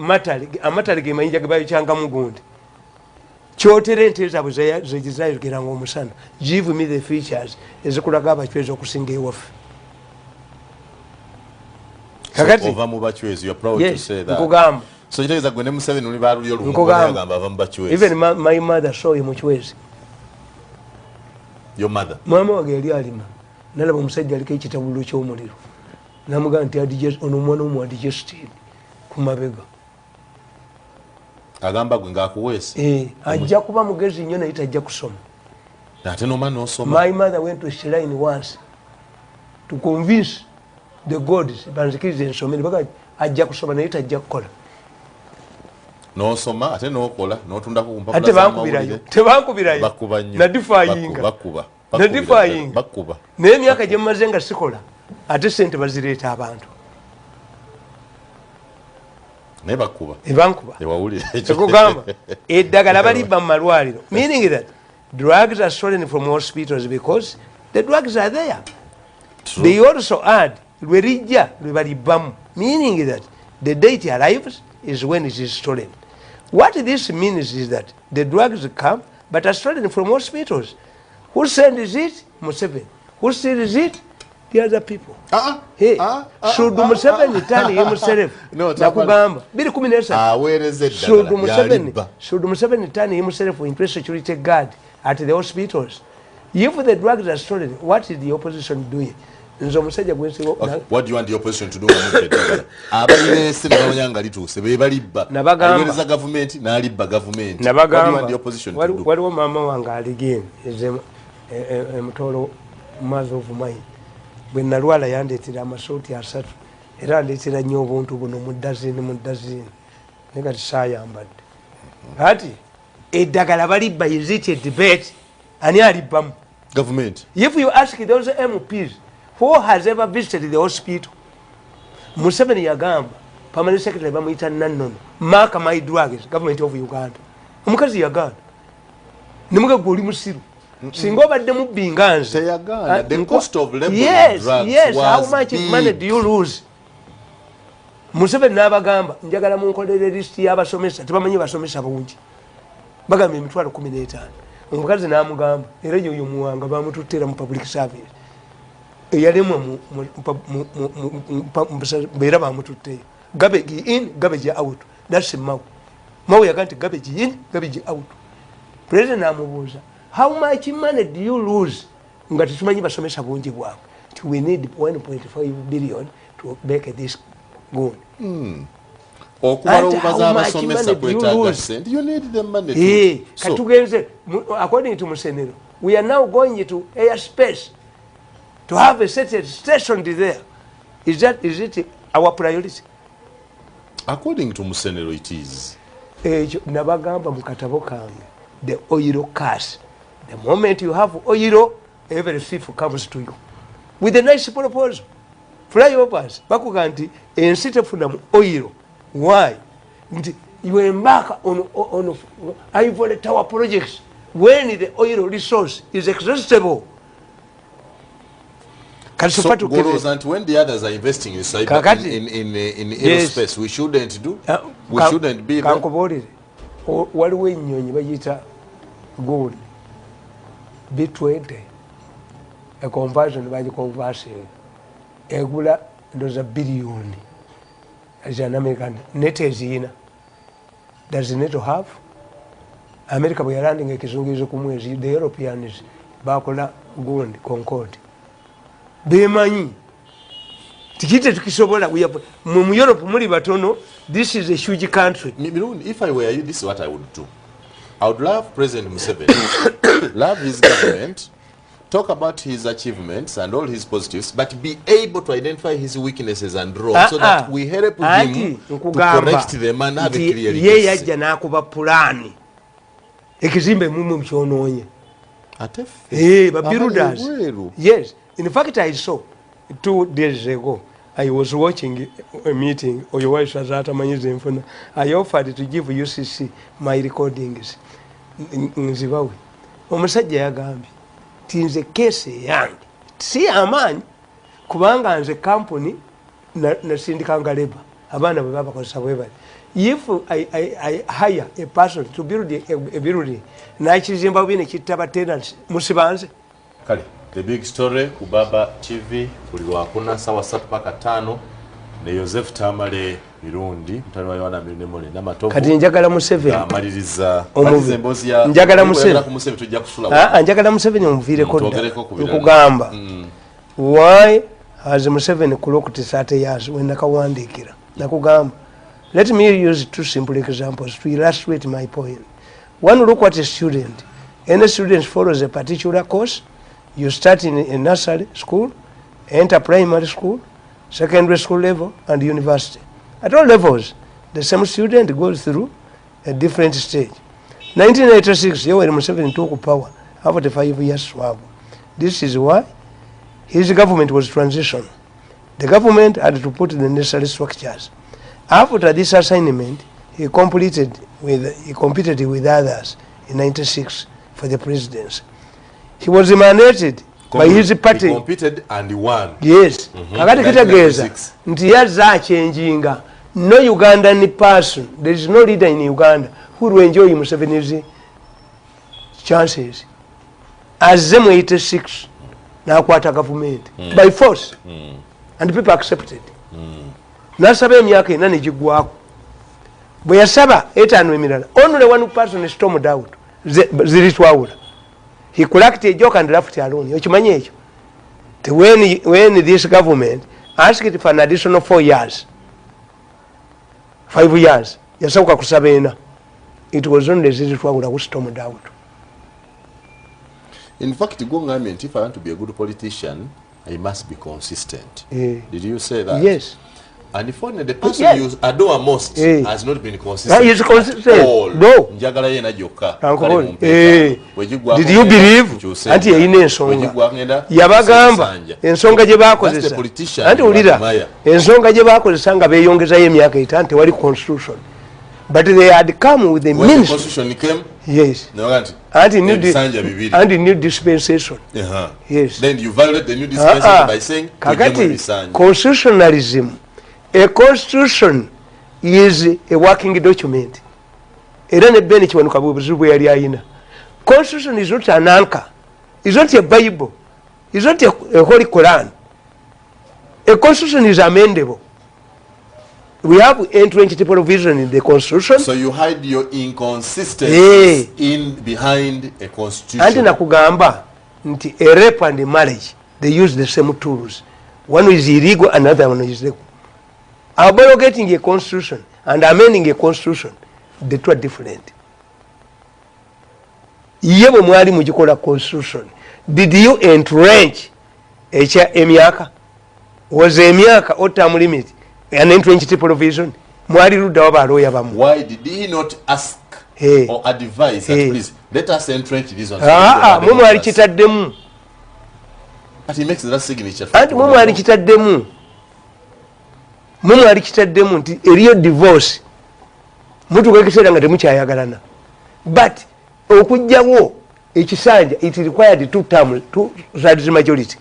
amatale ge mayinja ge bayokyangamu gundi. Kyotera ente zaabwe zegizayogeranga omusana. Give me the features ezikulaga Abachwezi okusinga ewaffe. Kakati ova mu Bachwezi, you're proud to say that. Nkugamba. So kitegeeza gwe ne Museveni oli baaluli olumu agamba ava mu Bachwezi. Even my mother saw him Muchwezi. Your mother? Mama wange yali alima. Nalaba omusajja aliko ekitabuliro ky'omuliro. Namugamba nti ono omwana omu adigested ku mabega. Agamba gwe ng'akuweese? Ajja kuba mugezi nnyo naye tajja kusoma. Ate n'oma n'osoma? My mother went to shrine once to convince the gods banzikirize ensomere baga ajja kusoma naye tajja kukola. N'osoma ate n'okola n'otundako ku mpapula z'amawulire. Tebankubirayo. Bakuba nnyo. Nadifayinga. Bakuba. nedifying bakuba naye emyaka gye mumaze nga sikola ate sente bazireeta abantu naye bakuba ebankuba ewawulira ekugamba eddagala balibba mu malwaliro meaning that drugs are stolen from hospitals because the drugs are there. True. They also add lwe lijja lwe balibbamu meaning that the date arrives is when it is stolen. What this means is that the drugs come but are stolen from hospitals. Who sends it? Museveni. Who steals it? The other people. Should Museveni turn himself? Nakugamba. Bili 13. Should Museveni turn himself into a security guard at the hospitals? If the drugs are stolen, what is the opposition doing? What do you want the opposition to do? Nabagamba government. What do you want the opposition to do? What do Mama Wangali again? Is a motoro mother of mine. When Narwala yandeetera amasoti asatu era ndeetera nnyo obuntu buno mu dazini naye kati saayambadde ati eddagala balibba is it a debate ani alibbamu government. If you ask those MPs who has ever visited the hospital, Museveni yagamba permanent secretary bamuyita nannono mark my drugs government of Uganda omukazi yaganda nemuga gwe oli musiru singa obadde mubbi nga nze the cost of labor drugs was how much money do you lose? Museveni n'abagamba njagala munkolere list y'abasomesa tebamanyi basomesa bungi bagamba emitwalo 15 omukazi n'amugamba era yoyo muwanga bamututera mu public service eyalemwa beera bamututteyo garbage in garbage out. That's Mao yaga nti garbage in garbage out. President amubuuza how much money do you lose nga tetumanyi basomesa bungi bwabwe? We need 1.5 billion to make this good. You need the money to katugenze according to Musenero we are now going to airspace to have a certain station there. Is it our priority? According to Musenero it is. Nabagamba mukatabo kange the oil cash. The moment you have oil, every thief comes to you with a nice proposal. Flyovers bakuganti ensite funa oil. Why? You embark on Ivory Tower projects when the oil resource is accessible. So and when the others are investing in cyber in aerospace, we shouldn't do. We shouldn't be. Waliwo ennyonyi bayita gold B20 a conversion bagikonversion egula ndoza billion as an American net ezina does it need to have America bwe yalandinga ekizungizo ku mwezi the Europeans bakola gold Concord bemanyi tikite tukisobola mu Europe muri batono. This is a huge country. If I were you, this is what I would do. I would love President Museveni, love his government, talk about his achievements and all his positives, but be able to identify his weaknesses and roles so that we help him to correct them and have a clear ye yajja nakuba pulani ekizimbe mumu mkyonoonye builders. Yes, in fact I saw 2 days ago I was watching a meeting or your wife was at Manizim. I offered to give UCC my recordings. Nzibawe. Omusajja yagambi. Tinze kese yange. Si amanyi kubanga nze company na sindikanga labor. Abana bwe babakozesa bwe bali. If I hire a person to build a building, na kizimba bine kitaba tenants musibanze. Kale. The big story Kubaba TV buli lwakuna sawa 3:05 ne Joseph Tamale Mirundi mtani wa Yohana Mirundi n'amatovu kati njagala Museveni amaliriza embozi ya njagala Museveni tujja kusula njagala Museveni omuviireko okugamba why has Museveni kulokoti 30 years when nakawandikira nakugamba. Let me use 2 simple examples to illustrate my point. One, look at a student. Any student follows a particular course. You start in a nursery school, enter primary school, secondary school level, and university. At all levels, the same student goes through a different stage. 1986, Yoweri Museveni took power after 5 years swab. This is why his government was transitional. The government had to put the necessary structures. After this assignment, he competed with others in 96 for the presidency. He was emanated by his party. He competed and won. Yes. Kakati kitegeeza nti yazza achanginga. No Ugandan person, there is no leader in Uganda who will enjoy Museveni's chances. As them 86, now quarter government by force, and people accepted. Nasabe myaka inani jigwako. Bwe yasaba etano emirala. Only one person stormed out. Ziritwawula. He collected a joke and left alone. Okimanyi ekyo? When this government asked for an additional 4 years, 5 years, yasauka kusaba ena. It was only Ziritwawula who stormed out. In fact, if I want to be a good politician, I must be consistent. Did you say that? Yes. And if only the person you adore most has not been consistent. He is consistent. All. No. Did you believe? Anti yine ensonga. Yabagamba ensonga gye bakozesa. Anti ulira ensonga gye bakozesa nga beeyongezayo emyaka 5 tewali constitution. But they had come with the means. When the constitution came, yes. No, and new dispensation. Yes. Then you violate the new dispensation by saying Kakati, constitutionalism. A constitution is a working document. Constitution is not an anchor. It's not a Bible. It's not a Holy Quran. A constitution is amendable. We have entrenched provision in the constitution. So you hide your inconsistency in behind a constitution. And nakugamba nti a rape and a marriage, they use the same tools. One is illegal, another one is legal. Abrogating a constitution and amending a constitution, the two are different. Yebo mwali mujikola constitution. Did you entrench emyaka? Was emyaka or term limit? An entrenched provision. Why did he not ask or advise that please let us entrench this one? But he makes that signature. Mumu alikitaddemu nti eriyo divorce. Mutu kwekisera nga temuchayagalana. But okujjawo ekisanja it required two thirds majority.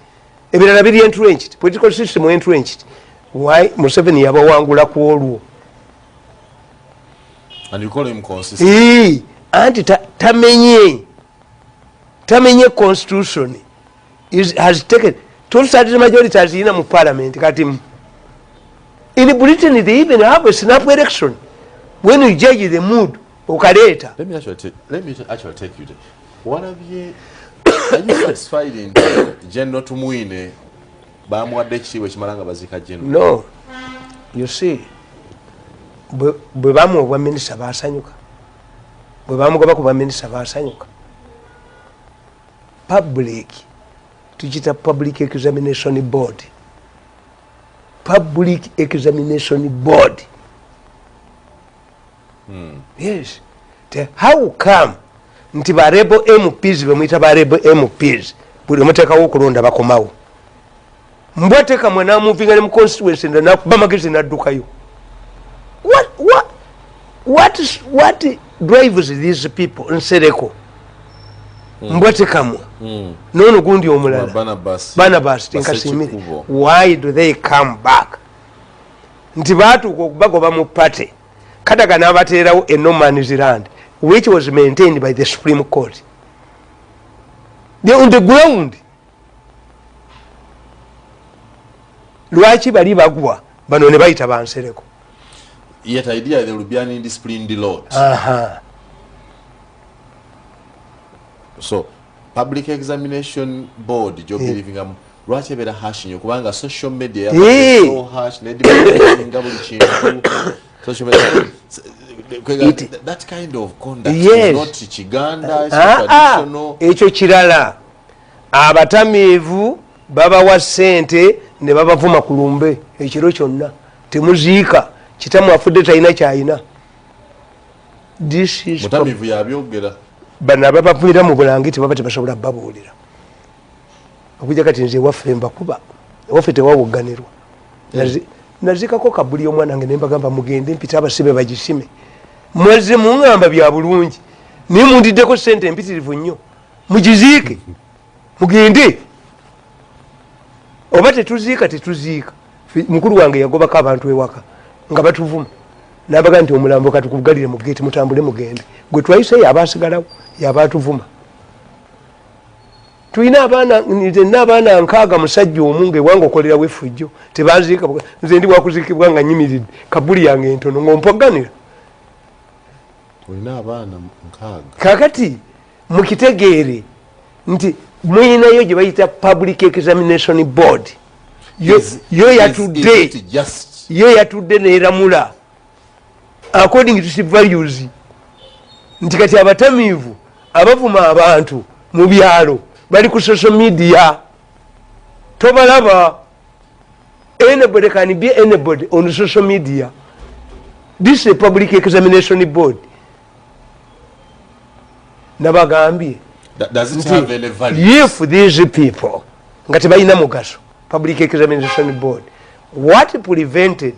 Ebirala biri entrenched. Political system entrenched. Why Museveni yabawangula ku olwo? And you call him consistent. Anti tamenye constitution has taken two thirds majority as in mu parliament kati. In Britain, they even have a snap election. When you judge the mood, ukaleta. Let me actually take you there. What have you? Are you satisfied in General Tumuine? No. You see, bwebamu obwa minister basanyuka. Bwebamu goba kuba minister basanyuka. Public, tujita Public Examination Board. Public Examination Board. Yes. How come nti barebo MPs bemuyita barebo MPs buli muteka okulonda bakomawo mbwateka mwana muvinga mu constituency na bamagezi naddukayo. What drives these people in Sereko? Mbwatekamu nono gundi omulala Barnabas tinkasimire. Why do they come back? Nti batuuka okubagoba mu party Kadaga n'abateerawo a no man's land which was maintained by the Supreme Court. They're on the ground. Lwaki bali bagwa bano ne bayita bansereko? Yet idea there will be an indisciplined lot. So Public Examination Board job believing lwaki beera hashing kubanga social media so hash ne buli kintu social media that kind of conduct is not Chiganda, it's traditional. Ekyo kirala abatamiivu babawa ssente ne babavuma ku lumbe ekiro kyonna temuziika kitamu afudde talina kyayina. This is mutamiivu yabyogera bana babavumira mu bulangiti baba tebasobola babuulira. okujja kati nze waffe mbakuba waffe tewawogganirwa nazikako kabuli omwana wange nembagamba mugende mpita abasibe bagisime mwezze muŋŋamba bya bulungi naye mundiddeko sente empitirivu nnyo mugiziike mugende oba tetuziika mukulu wange yagobako abantu ewaka nga batuvuma nabaga nti omulambo katukugalire mu geeti mutambule mugende gwe twayise yabasigalawo yabatuvuma tulina abaana nkaaga musajja omu ngaewange okolerawo effujjo tebanziika nze ndi wakuziikibwa nga nyimiridde kabuli yange entono ng'ompoganira kakati mukitegeere nti mwinayo gye bayita public examination board yo yatudde neramula according to values nti kati abatamiivu abavuma abantu mu byalo bali ku social media tobalaba anybody can be anybody on social media. This is a public examination board. Nabagambye does it have any value? If these people ngati balina mugaso public examination board, what prevented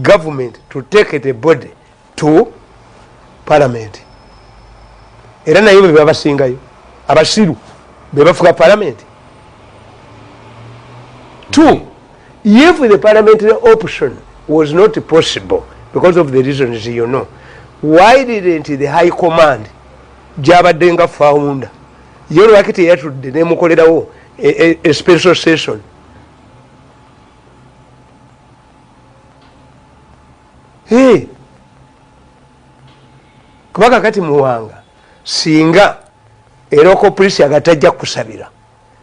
government to take the body to parliament? Era nayo bwe babasingayo abasiru be bafuka parliament. Two, if the parliamentary option was not possible because of the reasons you know, why didn't the high command jabadde nga founder yo lwaki teyatudde nemukolerawo a special session? Hey, kubaka kati muwanga singa eroko police agatajja kusabira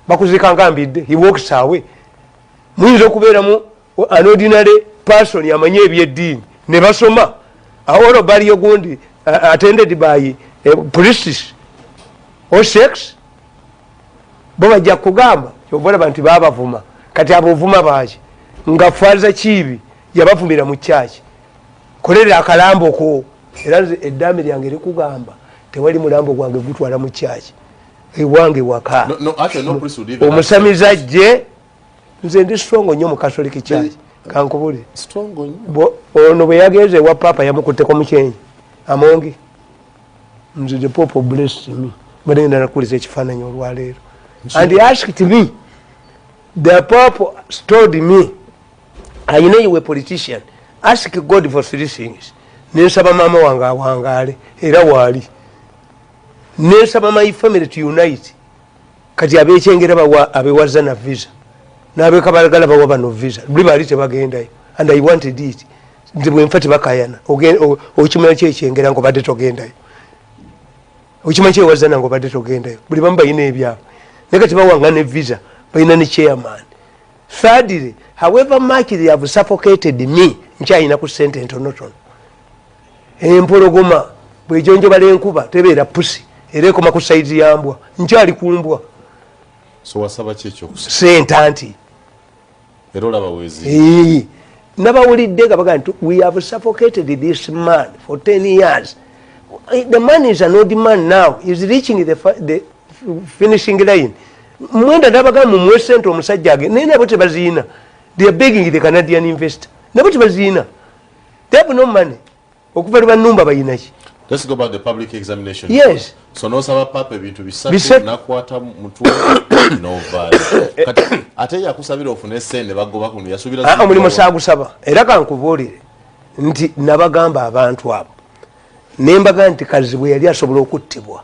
bakuzika ngambidde he walks away. Muyinza okubeeramu an ordinary person amanyi ebyeddiini ne basoma awolo baliyo gundi attended by police or sex bo bajja kugamba kyobalaba nti babavuma kati abovuma baaki nga faza kibi yabavumira mu kyaki kolera akalambo ko era eddami lyange likugamba tewali mulambo gwange gutwala mu kyaki ewange waka omusamiza jje nze ndi strong nnyo mu Catholic Church kankubuli strong nnyo ono bwe yageze wa papa yamukutteko mukyenyi amongi nze the Pope blessed me bade nakuliza ekifaananyi olwaleero and he asked me, the Pope told me, I know you were a politician, ask God for three things. Nesaba mama wanga wangale era wali nesaba my family to unite kati abekyengera bawa abewaza na visa nabe kabalagala bawa bano visa bali tebagendayo and I wanted it ndibwe mfati bakayana okimanya kyekyengera ngo badde togendayo okimanya kyewazana ngo badde togendayo buli bamba ine ebyabo nekati bawanga ne visa bayina ne chairman. Thirdly, however much they have suffocated me nkyayina ku sente ntonotono empologoma bwejonjo balenkuba tebeera pusi era ekoma ku saizi yambwa nkyali kumbwa so wasaba kyekyo sente anti era olaba wezi nabawulidde nga baga nti we have suffocated this man for 10 years. The man is an old man now, is reaching the finishing line. Mwenda nabaga mumwe sente omusajja age naye nabo tebaziina. They are begging the Canadian investor. Nabo tebaziina. They have no money. Okuva lubannumba bayina ki? Let's go back to the public examination. Yes. So no saba papa ebintu bisatu nakwata mutu no vale. Kati ate yakusabira ofune sente bagoba kuno yasubira omulimu saagusaba era kankubuulire nti nabagamba abantu abo nembaga nti Kazibwe yali asobola okuttibwa.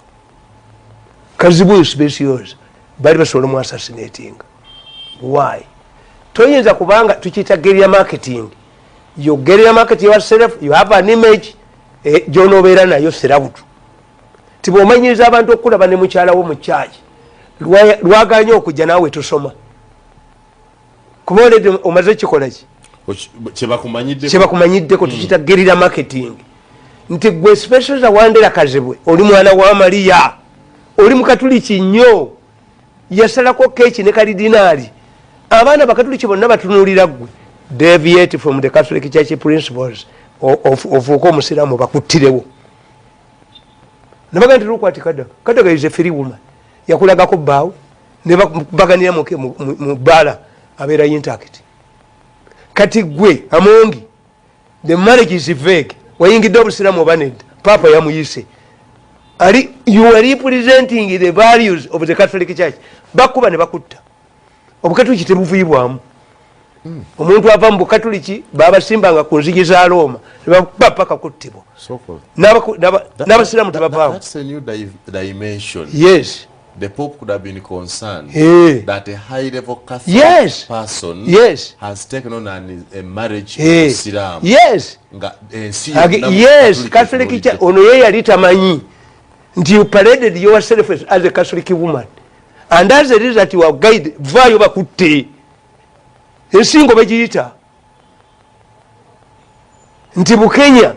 Kazibwe specials bali basobola mu assassinating. Why? Toyinza kubanga tukiyita guerrilla marketing. You guerrilla market yourself, you have an image gyonobeera nayo serabutu. Tibwomanyiza abantu okulaba ne mukyala wo mu kyaki lwaganya okujja naawe tusoma kuba oledi omaze kikola ki kyebakumanyiddeko tukiyita guerrilla marketing. Nti gwe specials Wandera Kazibwe oli mwana wa Maria oli mukatuliki nnyo yasalako keeki ne kalidinaali abaana bakatuliki bonna batunuulira gwe deviate from the Catholic Church principles ofuuka omusiraamu bakuttirewo nabaga nti lukwati Kadaga is a free woman yakulagako bbaawe ne baganira mu bala abeera intact. Kati gwe Amongi, the marriage is vague. Wayingidde obusiramu oba nedda, papa yamuyise. You are representing the values of the Catholic Church. Bakuba ne bakutta. Obukatoliki tebuviibwamu. Omuntu ava mu Bukatoliki babasimbanga ku nzigi za Roma ne bakuba paka kuttibwa. N'abasiraamu tebavaamu. That's a new dimension. Yes. The Pope could have been concerned that a high-level Catholic person has taken on a marriage with Islam. Yes. Yes. Catholic Church. Ono ye yali tamanyi nti you paraded yourself as a Catholic woman. And as a result you are guided. Vayo bakutte. Ensingo bagiyita. Nti Bukenya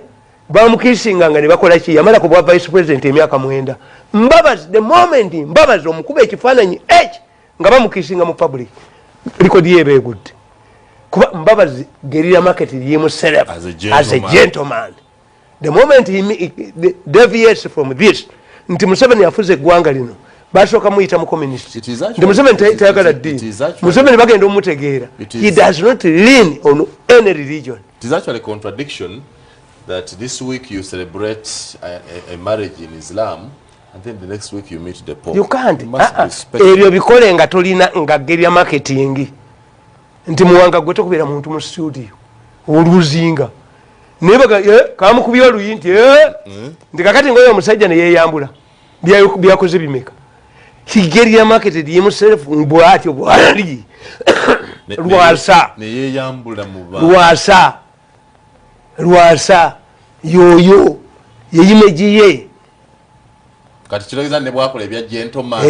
bamukisinganga ne bakola ki yamala ku bwa vice president emyaka 9. Mbabazi the moment Mbabazi omukuba ekifaananyi nga bamukisinga mu public record yebe good. Kuba Mbabazi gerira market yemu self as a gentleman. The moment he deviates from this nti Museveni afuze eggwanga lino basooka muyita mu communist. Nti Museveni tayagala ddiini. Museveni bagenda omutegeera. He does not lean on any religion. It is actually a contradiction that this week you celebrate a marriage in Islam and then the next week you meet the Pope. You can't. You must respect. Ebyo bikole nga tolina nga gerya marketing. Nti muwanga gwe tokubeera muntu mu studio. Oluzinga. Nebaga kamukubya oluyinti ndi kakati ngoyo omusajja ne yeyambula. Byakoze bimeka. Kigeria marketed himself mbwatyo bwali. Lwasa. Ne yeyambula mu ba. Lwasa. Yoyo. Yeyimejiye. Kati kirogeza ne bwakola ebya gentleman.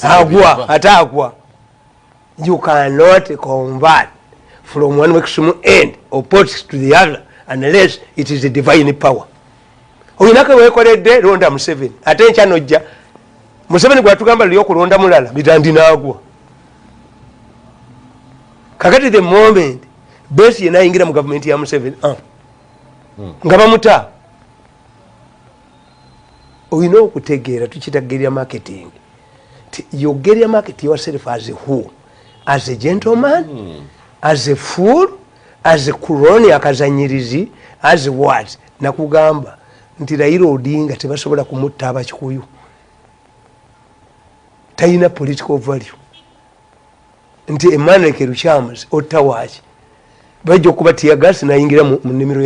Agwa. You cannot convert from one maximum end opposite to the other unless it is a divine power. Oyinaka wekoledde londa Museveni. Ate nkyanoja. Museveni gwatugamba lyo kulonda mulala bitandi nagwa. Kakati the moment base yena ingira mu government ya Museveni nga bamuta oyina okutegeera tukitageria marketing. You get your market yourself as a who? As a gentleman? As a fool? As a kuroni akazanyirizi? As what? Nakugamba nti Raila Odinga tebasobola kumutta abakikuyu. Tayina political value. Nti Emmanuel Keruchamas ottawaaki bajja okuba tiyagasi nayingira mu nnimiro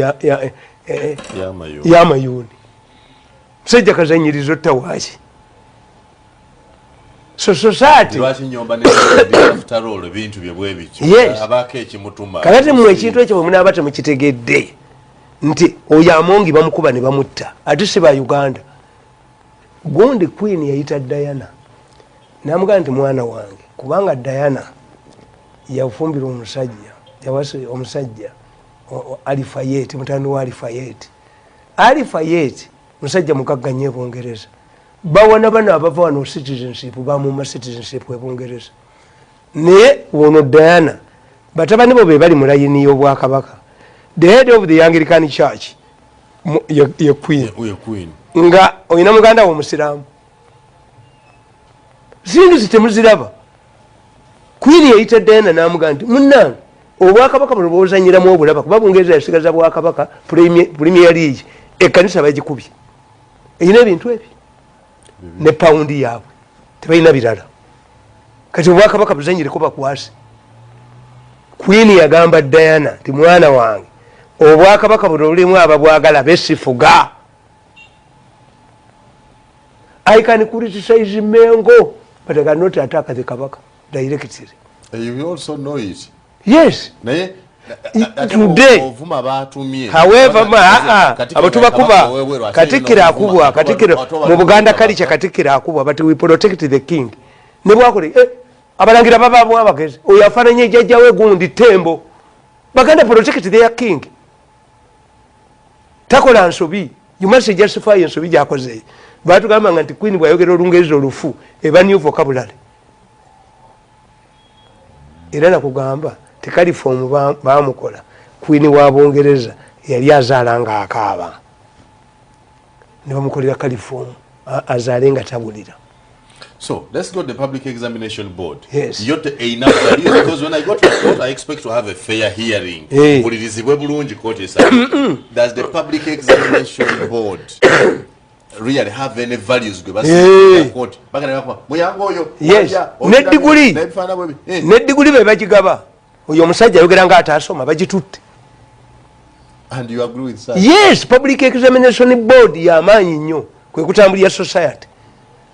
ya mayuni. Musajja kazanyiriza ottawaaki. So society yes. Kakati mmwe ekintu ekyo bwe munaaba temukitegedde nti oyo Amongi bamukuba ne bamutta ate si ba Uganda. Gundi Queen yayita Diana namugamba nti mwana wange kubanga Diana yafumbira omusajja yawase omusajja Alifayet mutandi wa Alifayet musajja mukagganye e Bungereza bawana bano abava wano citizenship bamuma citizenship e Bungereza naye wono Diana batabani bo be bali mu layini y'obwakabaka. The head of the Anglican Church ye Queen nga oyina muganda wo Musiraamu zindu zitemuziraba. Queen yayita Diana namugamba nti munnange obwakabaka buno bwozanyiramu obulaba kuba Bungereza yasigaza bwakabaka Premier League ekkanisa bagikubye eyina ebintu ebyo ne paundi yaabwe tebalina birala kati obwakabaka buzanyireko bakwasi. Queen yagamba Diana nti mwana wange obwakabaka buno bulimu ababwagala besifuga. I can criticize Mengo but I cannot attack the kabaka directly. You also know it. Yes. Naye today however abatuba kuba katikira akubwa katikira mu Buganda kalicha katikira akubwa but we protect the king. Ne bwakole abalangira baba abo abagezi oyo afananye jjajja we gundi tembo baganda protect their king. Takola nsobi you must justify nsobi jakoze. Batugamba nti Queen bwayogera olungereza olufu eba new vocabulary. Era nakugamba tekali form bamukola Queen wa Bungereza yali azalanga akaaba ne bamukolera kali form azalenga tabulira. So let's go to the Public Examination Board. Yes. Because when I go to a court, I expect to have a fair hearing. Hey. Does the Public Examination Board really have any values? Hey. Yes. Nediguli be bagigaba. Oyo musajja yogera nga atasoma bagitutte. And you agree with that? Yes, Public Examination Board yamanyi nnyo kwe kutambulira society.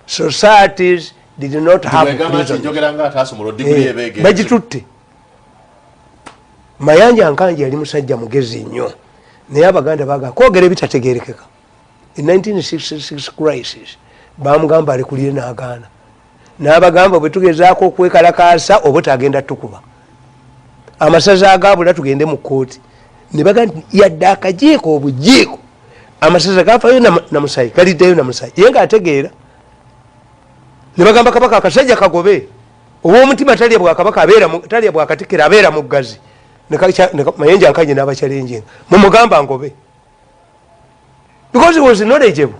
Societies did not have bagitutte. Mayanja Nkanje yali musajja mugezi nnyo naye Abaganda baga kwogera ebitategeerekeka. In 1966 crisis bamugamba alikulire n'agaana n'abagamba bwe tugezaako okwekalakaasa oba tagenda tukuba amasaza agabula tugende mu kooti ne bagamba yadde akajiiko obujiiko amasaza gafayo na musayi kaliddeyo na musayi ye ng'ategeera ne bagamba kabaka akasajja kagobe ow'omutima talya bwakabaka talya bwakatikkira abeera muggazi Mayanja Nkanje n'abakyalenjenga mumugamba ngobe because he was knowledgeable.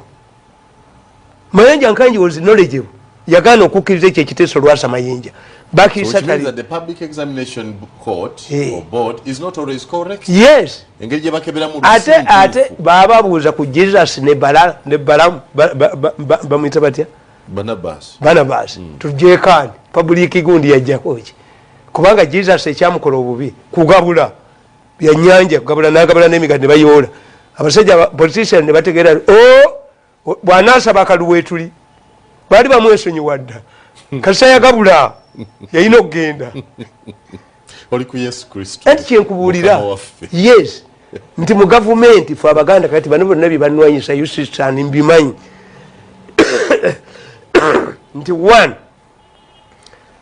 Mayanja Nkanje was knowledgeable. Yagana okukkiriza ekyo ekiteeso lwasa Mayanja. Back in Saturday. Which means that the Public Examination Court or board is not always correct. Yes. Ate bababuuza ku Jesus ne Balaam bamuyita batya? Barnabas. Tujeekani public gundi yajjako ki? Kubanga Jesus ekyamukola obubi kugabula byannyanja kugabula n'agabula n'emigati ne bayoola. Abasajja politician ne bategeera bw'anaasaba akaluweetuli baali bamwesonyiwadda kasita yagabula yalina okugenda oli ku Yesu Kristo anti kyenkubuulira yes nti mu gavumenti fe Abaganda kati bano bonna bye banwanyisa yusisani mbimanyi nti one,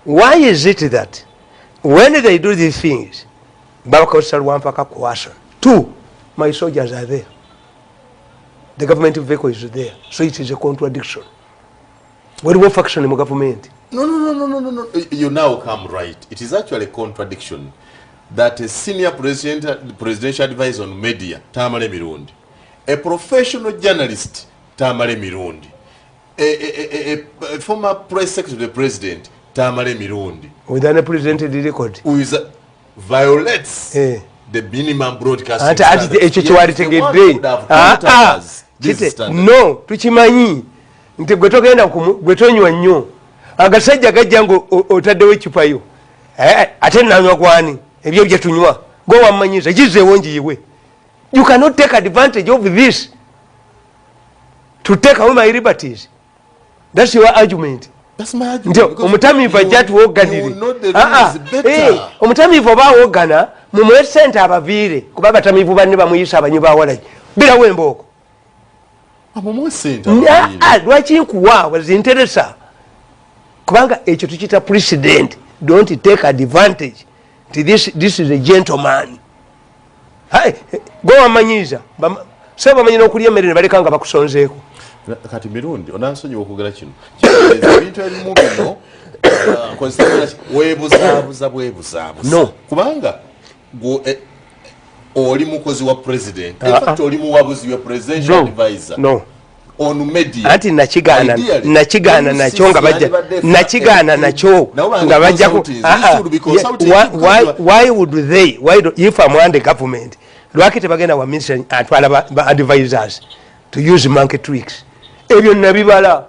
why is it that when they do these things babakozesa lwampaka coercion? Two, my soldiers are there. The government vehicle is there. So it is a contradiction. What will faction in the government? No. You now come right. It is actually a contradiction that a senior presidential advisor on media, Tamale Mirundi, a professional journalist, Tamale Mirundi, a former press secretary of the president, Tamale Mirundi, within a presented record, who is violates the minimum broadcasting no tukimanyi nti gwe togenda gwe tonywa nnyo agasajja gajja ngo otaddewo ekipayo ate nanywa gwani ebyo bye tunywa go wamanyiza gizeewo njiyiwe. You cannot take advantage of this to take away my liberties. That's your argument. That's my argument. Omutamiivu ajja tuwoganire. Omutamiivu oba awogana mumuwe ssente abaviire kuba abatamiivu banne bamuyisa abanyi bawalagi birawo embooko. Lwaki nkuwa wazinteresa kubanga ekyo tukiyita precedent. Don't take advantage. This is a gentleman. Go wamanyiza so bamanyina okulya emmere ne baleka nga bakusonzeeko. Kati Mirundi onansonyiwa okwogera kino ebintu ebimu bino weebuzaabuza no kubanga oli mukozi wa president in fact oli muwabuzi wa presidential advisor no on media anti nakigana nakyo nga bajja nakigana nakyo nga bajja why would they if I'm under government lwaki tebagenda wa minister atwala advisors to use monkey tricks ebyo nabibala.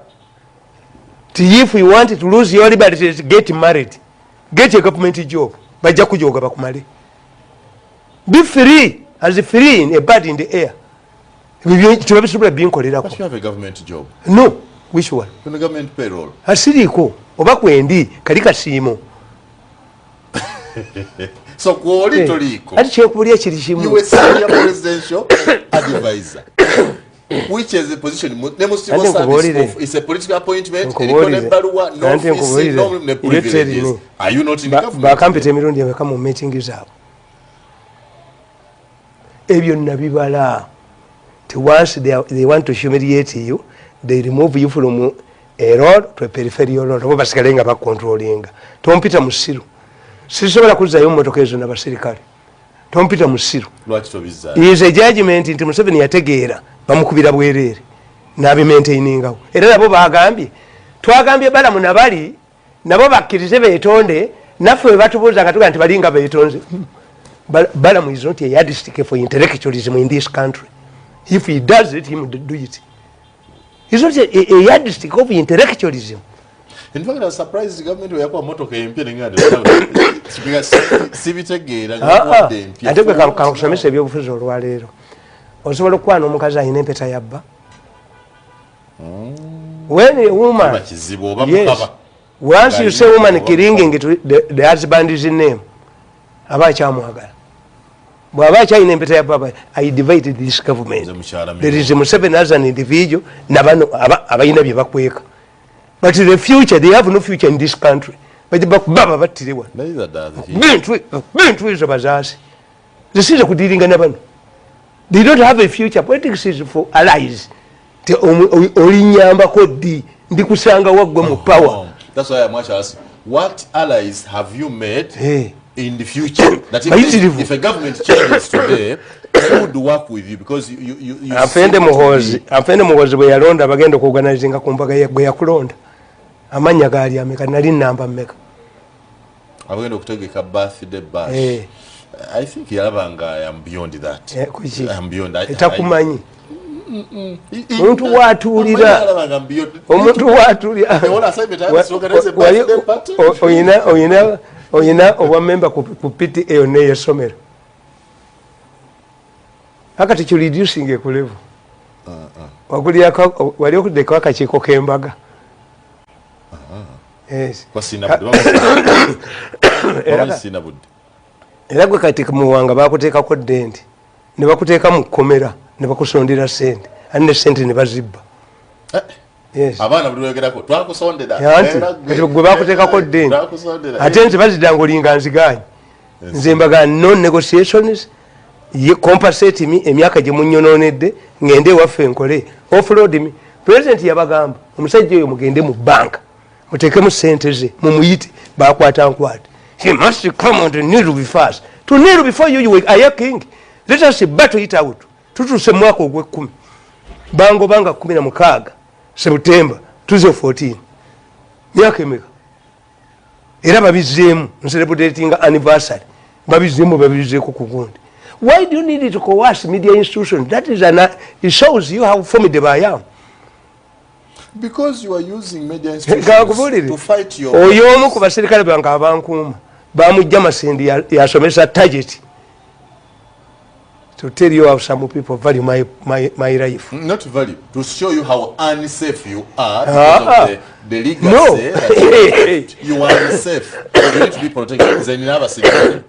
If you want to lose your liberty, get married, get a government job. Bajja kujoga bakumale. Be free, as free in a bird in the air. But you have a government job. No, which one? On a government payroll. Asiriko oba kwendi kali kasiimo. So kwoli toliko. Ati kyekubulia kiri kimu. You were senior presidential advisor. Which is a position civil service is a political appointment no privileges. Are you not in the government? Bakampita emirundi emeka mu meeting zaabwe ebyo nabibala. Once they want to humiliate you, they remove you from a road to a peripheral road oba basigale nga bakontrolinga. Tompita musiru sisobola kuzayo mmotoka ezo n'abasirikale. Tompita musiru. Lwaki tobiza? Is a judgment nti Museveni yategeera bamukubira bwerere n'abimaintainingawo era nabo bagambye twagambye balamu nabali nabo bakkirize beetonde naffe we batubuuza nga tuga nti balinga beetonze. Balamu is not a yardstick for intellectualism in this country. If he does it, he will do it. He's not a yardstick of intellectualism. In fact, I was surprised the government were moto campaigning at ate gwe kankusomesa ebyobufuzi olwaleero osobola okuba n'omukazi alina empeta yabba. When a woman, yes, once you say woman killing the husband's name, aba kyamwagala. Bw'aba akyalina empeta yabba, I divided this government. There is Museveni as an individual, nabano abayina bye bakweka. But in the future, they have no future in this country. But the baba batirewa. Bintu izo bazazi. Zisize kudiringa nabano. They don't have a future. Politics is for allies. Te olinyamba kodi ndikusanga wagwe mu power. That's why I'm asking, what allies have you made in the future? That if a government changes today, who would work with you? Because you afende muhozi bwe yalonda bagenda ku organizinga ku mbaga gwe yakulonda. Amanya gali ameka nali namba mmeka. Abagenda okutegeka birthday bash. I think yalabanga I am beyond that. I am beyond that. Etakumanyi. Omuntu watulira. Omuntu watulira. Oyina owa member ku PTA ne yesomero. Akati ki reducing e ku level. Wakulya wali okudeka akakiiko k'embaga. Yes. Era gwe kati muwanga bakuteekako denti ne bakuteeka mu kkomera ne bakusondera sente ate ne sente ne bazibba. Abaana buli lwegerako twakusondera kati gwe bakuteekako denti ate nti bazidda ng'olinga nzigaanyi. Nze mbaga no negotiations compensate me emyaka gye munnyonoonedde ngende ewaffe nkole offload me. President yabagamba omusajja oyo mugende mu banka mutekemu sente ze mumuyite bakwata nkwate. He must come on to kneel first. To kneel before you are a king. Let us battle it out. Tutuse mwaka ogw'ekkumi. Bango banga 16 September 2014. Myaka emeka. Era babizeemu celebrating anniversary. Babizeeko ku gundi. Why do you need to coerce media institutions? That is it shows you how formidable I am. Because you are using media institutions to fight your oyomu ku basirikale bange abankuuma bamujja masindi yasomesa target to tell you how some people value my life. Not value, to show you how unsafe you are because of the legal say you are unsafe. You need to be protected. Then you never sirikale.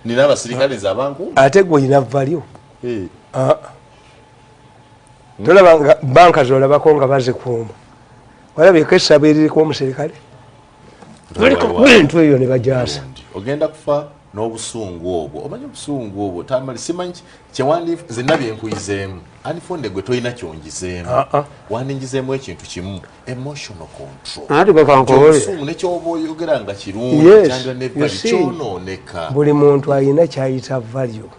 Ni never sirikale zabanku. Ate gwe ina value. Tolaba banka zolabako nga bazikuuma. Walabika essaba eririko omuserikale. Bintu eyo ne bajaasa. Ogenda kufa n'obusungu obwo. Omanyi obusungu obwo Tamale simanyi kyewandi zenna byenkuyizeemu. Anifonde gwe toyina kyongizeemu. Waningizeemu ekintu kimu. Emotional control. Ati bakankole. Obusungu nekyoba oyogera nga kirungi kyandira ne kyonooneka. Buli muntu alina kyayita value.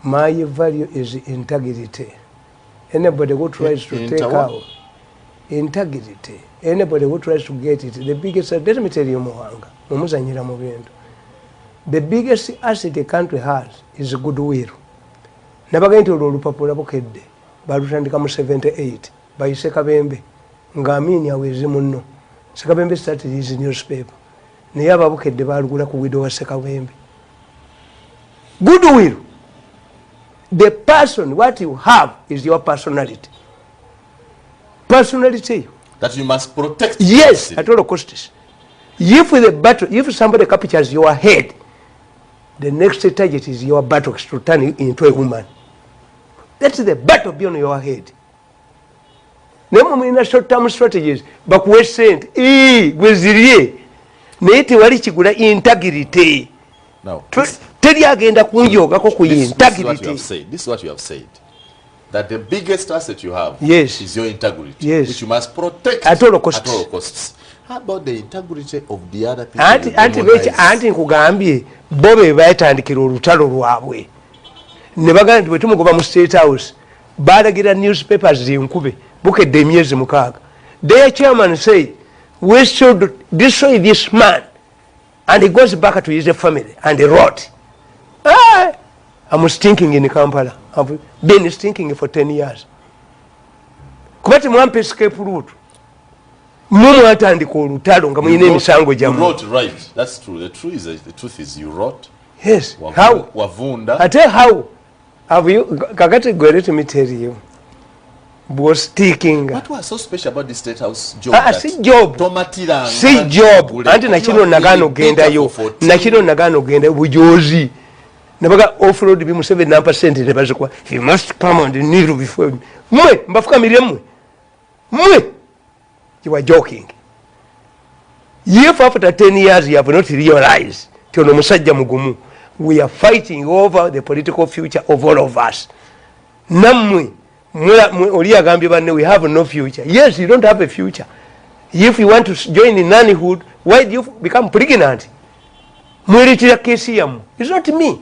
My value is integrity. Anybody who tries to take out integrity, anybody who tries to get it, the biggest, let me tell you, Mohanga, the biggest asset a country has is goodwill. Never going to Lupapula Bokede, Barutandikamu 78, by Sekabembe, Ngamini, Awezimuno. Sekabembe started his newspaper. Never Bokede, Bargula, widow Sekabembe. Goodwill. The person, what you have is your personality. Personality. That you must protect. Yes, at all costs. If with a battle, if somebody captures your head, the next target is your battle to turn you into a woman. That's the battle beyond your head. Nemo in short-term strategies, but we sent with Nate Walichigula integrity. Now, integrity. This is what you have said. That the biggest asset you have is your integrity, which you must protect at all costs. How about the integrity of the other people? Anti kugambye bobe bayitandikira olutalo lwabwe. Ne bagamba nti bwe tumugoba mu State House, balagira newspapers zinkube bukedde emyezi 6. Their chairman say, we should destroy this man. And he goes back to his family and he wrote, I'm stinking in Kampala. I've been stinking for 10 years. Kubati mwampe escape route. Mumu atandika olutalo nga muyina emisango jamu. You wrote right. That's true. The truth is you wrote. Yes. How? Wavunda. I tell you how. Have you Kakati go let me tell you. Was sticking. What was so special about the State House job? See job. Tomatira. See job. Anti nakino nagano genda yo. Nakino nagano genda bujozi. Nabaga offload bi mu 7% ne bazikwa. He must come on the needle before. Mwe mbafuka miremwe. Mwe. You are joking. If after 10 years you have not realized tiono musajja mugumu, we are fighting over the political future of all of us. Namwe we have no future. Yes, you don't have a future. If you want to join in nannyhood, why do you become pregnant? It's not me.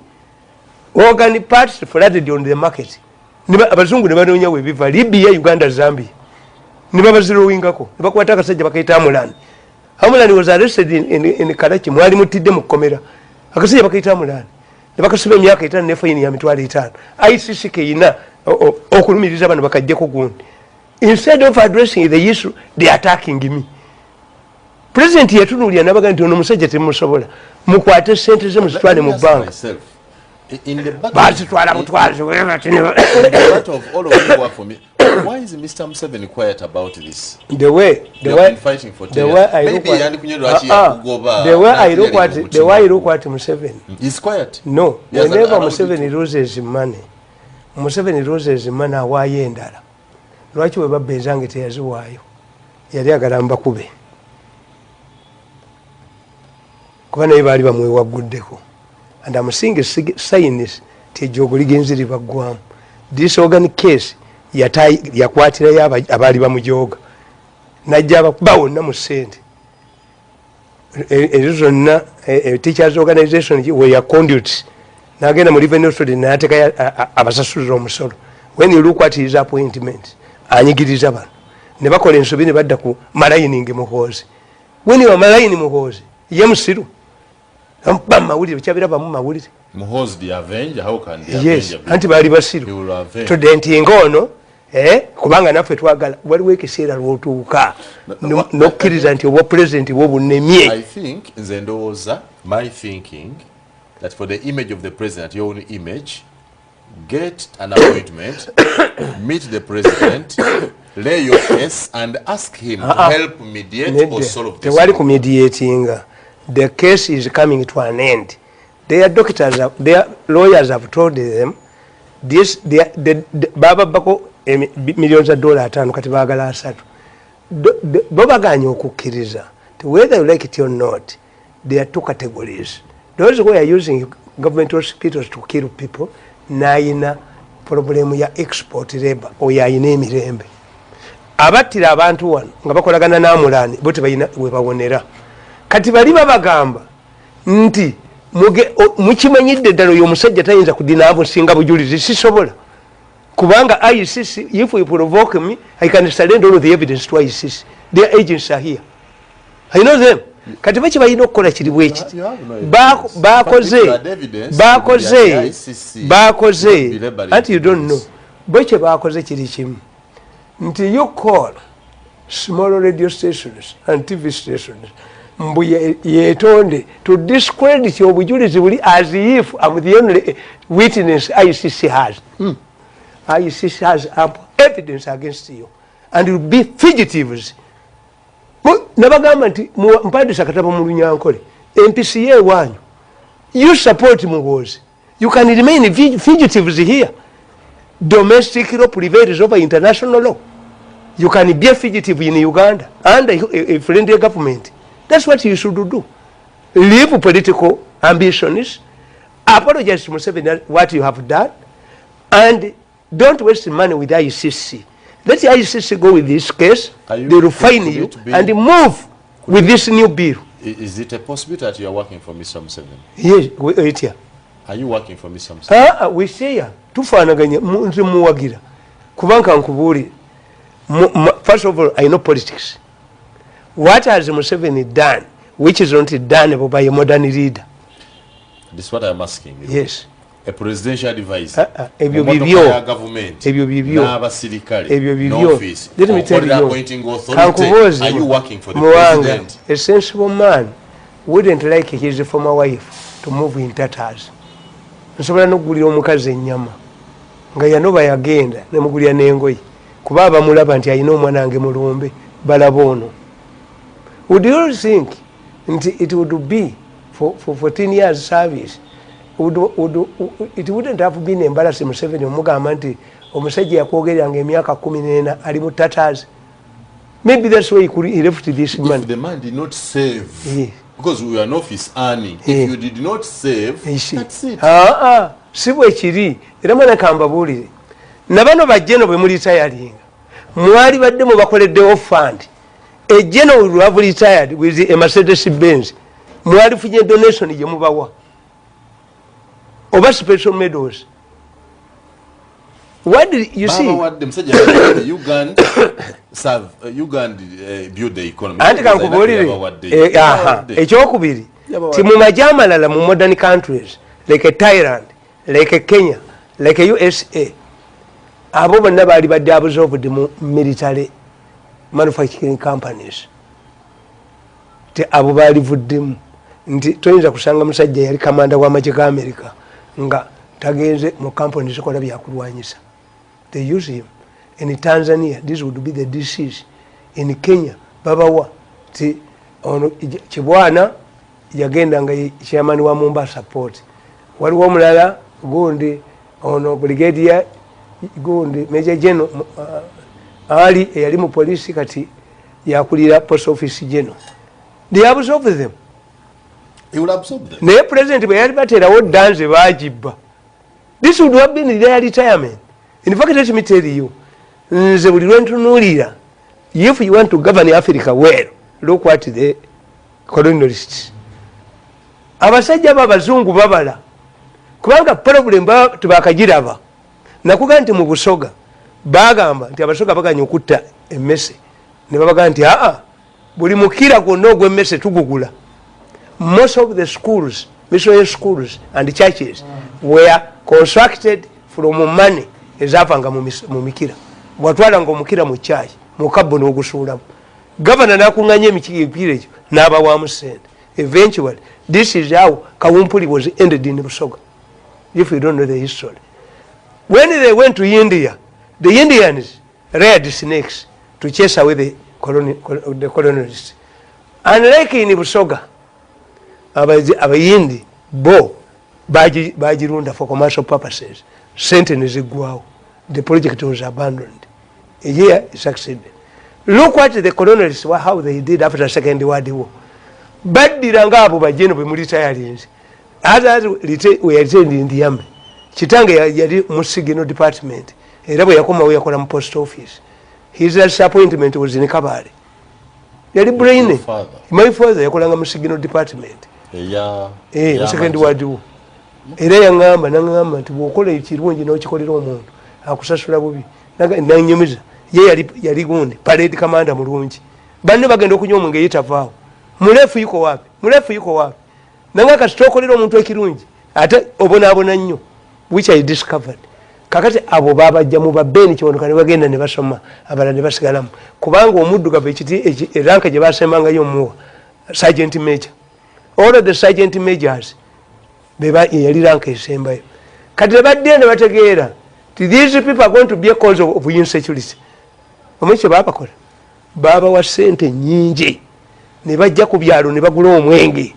Organ parts flooded on the market. Libya, Uganda, Zambia. Tamale was arrested in Karachi. Mwali mutide mukomera. Akasiya bakaita mulani. Nebakasiba emyaka 5 ne fine ya mitwalo 5. ICC keina okulumiriza abantu bakajje ko gundi. Instead of addressing the issue, they are attacking me. President yatunulya nabaga nti ono musajja temusobola. Mukwate sente ze muzitwale mu bank. In the battle, of all of you work for me. Why is Mr. Museveni quiet about this? The way been fighting for 10 years. I look at Museveni. He's quiet. No, whenever Museveni loses money, awaye endala. Lwaki weba benzange teyaziwaayo. Yali agamba kube. Kuba naye baali bamwewaguddeko. And I'm saying this tejogoli genziri bagwamu. This organic case yakwatira abali bamujoga. Najja bawonna mu sente. Zonna teachers organization were your conduits. Nagenda mu revenue authority n'ateeka abasasuza omusolo. When you look at his appointment, anyigiriza bano. Ne bakola ensobi ne badda ku malayini muhoozi. When you are malayini muhoozi, ye musiru. Mawulire kyabira bamu mawulire. Muhoozi the avenger, how can the yes, avenger? Anti bali basiru. Tudenti ngono kubanga naffe twagala waliwo ekiseera lwotuuka nokkiriza nti obwa president bwobunemye. I think nze ndowooza my thinking that for the image of the president, your own image, get an appointment, meet the president, lay your case and ask him to help mediate or solve this. Tewali kumediatinga. The case is coming to an end. Their lawyers have told them this. Baba bako millions of dollars atano kati bagala asatu. Babaganya okukkiriza. Whether you like it or not, there are two categories. Those who are using government hospitals to kill people, naina problem ya export labor oyayina emirembe. Abattira abantu wano nga bakolagana n'amulani bo tebayina we bawonera. Kati bali babagamba nti mukimanyidde ddala oyo omusajja tayinza kudina abo singa bujulizi sisobola. Kubanga ICC, if you provoke me, I can surrender all the evidence to ICC. Their agents are here. I know them. Kati baki balina okukola kiri bwekiti. Bakoze. Anti you don't know. Baki bakoze kiri kimu. Nti you call small radio stations and TV stations. Mbu yetonde to discredit your bujulizi buli as if I'm the only witness ICC has. ICC has ample evidence against you and you'll be fugitives. Nabagamba nti mpadisa kataba mu Lunyankole MPCA wanyu. You support Muhoozi. You can remain fugitives here. Domestic law prevails over international law. You can be a fugitive in Uganda under a friendly government. That's what you should do. Leave political ambitions, apologize to Museveni what you have done, and don't waste money with ICC. Let the ICC go with this case, they will fine you and move with this new bill. Is it a possibility that you are working for Mr. Museveni? Yes, wait here. Are you working for Mr. Museveni? We say, tufanaganya nze muwagira. Kubanka nkubuli. First of all, I know politics. What has Museveni done, which is not done by a modern leader? This is what I'm asking you. Yes. A presidential advisor. Ebyo government. Ebyo office. Let me tell you. Are you working for the president? A sensible man wouldn't like his former wife to move in tatters. Nsobola n'okugulira omukazi ennyama nga yanoba yagenda nemugulira n'engoye kuba abamulaba nti alina omwana wange mulumbe balaba ono. Would you think it would be for 14 years service, it wouldn't have been embarrassing Museveni omugamba nti omusajja yakwogeranga emyaka 14 ali mu tatters? Maybe that's why he left this man. If the man did not save, because we are in office earning, if you did not save, that's it. Si bwe kiri era mwana kambabuulire nabano bajjeno bwe mulitayalinga mwali badde mu bakoleddewo fund ejjeno will have retired with a Mercedes Benz mwali funye donation gye mubawa oba special medals. What did you see? Uganda build the economy. Anti kankubuulire ekyokubiri ti mu majja amalala mu modern countries like Thailand, like Kenya, like USA, abo bonna baali badde absorbed mu military manufacturing companies. Te abo baali vuddemu nti toyinza kusanga musajja yali kamanda w'amagye ga America nga tagenze mu companies zikola byakulwanyisa. They use him. In Tanzania, this would be the disease. In Kenya, babawa ti ono Kibwana yagenda nga chairman wa Mombasa Port. Waliwo omulala gundi ono brigadier gundi Major General ali eyali mu police kati yakulira post office general. They absorb them. He will absorb them. Ne president bwe yali baterawo dance bajiba. This would have been their retirement. In fact, let me tell you, if you want to govern Africa well, look what the colonialists. Abasajja b'abazungu babala kubanga problem tubakagiraba nakuga nti mu Busoga bagamba nti Abasoga baganya okutta emmese ne babaga nti buli mukira gwonna ogw'emmese tugugula. Most of the schools, missionary schools and churches were constructed from money ezavanga mu mikira bwatwalanga omukira mu caayi mu kabbo n'ogusuulamu. Governor n'akuŋŋanya emikira ekyo n'abawaamu ssente. Eventually, this is how Kawumpuli was ended in Busoga, if you don't know the history. When they went to India, the Indians reared snakes to chase away the colonialists. Unlike in Busoga, abayindi bo bagirunda for commercial purposes. Sentence eggwawo. The project was abandoned. A year it succeeded. Look what the colonialists, how they did after the Second World War. Baddiranga abo bajeno bwe mulitayalinze. Others we retained in the army. Kitange yali mu signal department. Era bwe yakomawo yakola mu post office. His appointment was in Kabale. Yali brainy. My father yakolanga mu signal department. Mu Second World War. Era yaŋŋamba naŋŋamba nti bw'okola ekirungi n'okikolera omuntu akusasula bubi nanyumiza ye yali gundi parade commander mulungi banne bagenda okunywa omwenge yetavaawo mulefu yuko wapi nanga kasitokolera omuntu ekirungi ate obonaabona nnyo which I discovered kakati abo babajja mu babeni kibonoka ne bagenda ne basoma abalala ne basigalamu kubanga omuddugavu eranka gye basembangayo omuwa sergeant major. All of the sergeant majors beba yali ranka esembayo kati badde ne bategeera these people are going to be a cause of insecurity. Omukyo babakola babawa ssente nnyingi ne bajja ku byalo ne bagula omwenge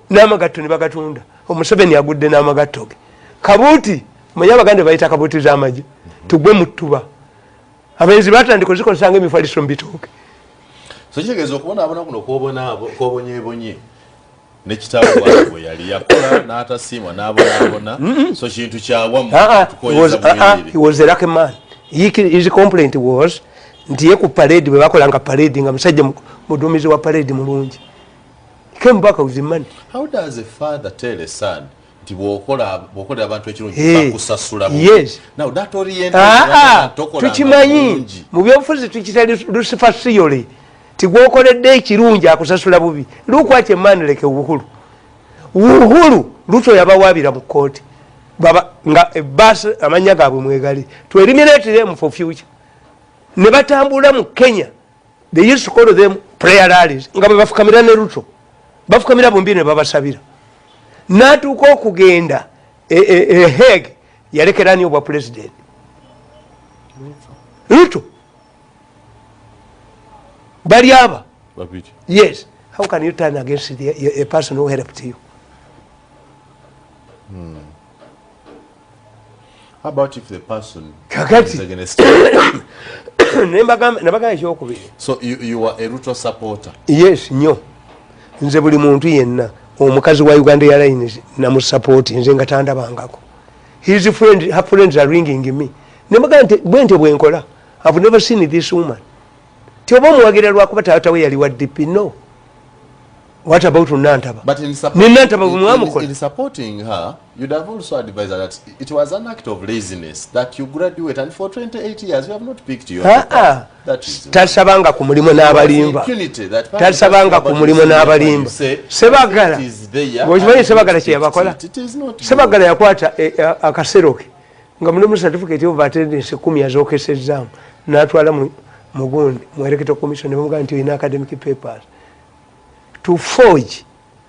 n'amagatto ne bagatunda. Omuseveni agudde n'amagatto ge kabuuti manya abaganda bayita kabuuti z'amagye tugwe mu ttuba abayenzi batandika ozikozesanga emifaliso mu bitooke. So kitegeeza okubonaabona kuno kwobonyeebonye nekitaawe bwe yali yakola n'atasiimwa n'abonaabona so kintu kyawamu tukoyeza. He was a lucky man. His complaint was nti ye ku parade bwe bakolanga parade nga musajja muduumizi wa parade mulungi. He came back with the money. How does a father tell a son bwokolera abantu ekirungi bakusasula yes now that orientation tukimanyi mu byobufuzi tukita Lucifer theory tigwokoledde ekirungi akusasula bubi look what a man like Uhuru Ruto yabawaabira mu kooti baba nga bas amanya gaabwe mwegali to eliminate them for future ne batambula mu Kenya they used to call them prayer rallies nga bafukamira ne Ruto bafukamira bombi ne babasabira natuuka okugenda Hague yalekerani obwa president Ruto bali aba yes how can you turn against a person who helped you How about if the person is against you? So you are a Ruto supporter? Yes, nyo. Nze buli muntu yenna omukazi wa Uganda Airlines namu support nze ngatanda bangako. His friends are ringing me. Nembaga nti bwente bwenkola. I've never seen this woman. Tiobo muwagira lwakuba taatawe yali wa DP no. What about Nantaba? But in supporting her, you'd have also advised her that it was an act of laziness that you graduate, and for 28 years you have not picked your that is tasabanga ku mulimo n'abalimba tasabanga ku mulimo n'abalimba sebagala bwokimanyi sebagala kye yabakola sebagala yakwata akaseroke nga mulimu certificate of attendance 10 yazokesezaamu n'atwala mu gundi mu electoral commission ne bamugamba nti olina academic papers to forge,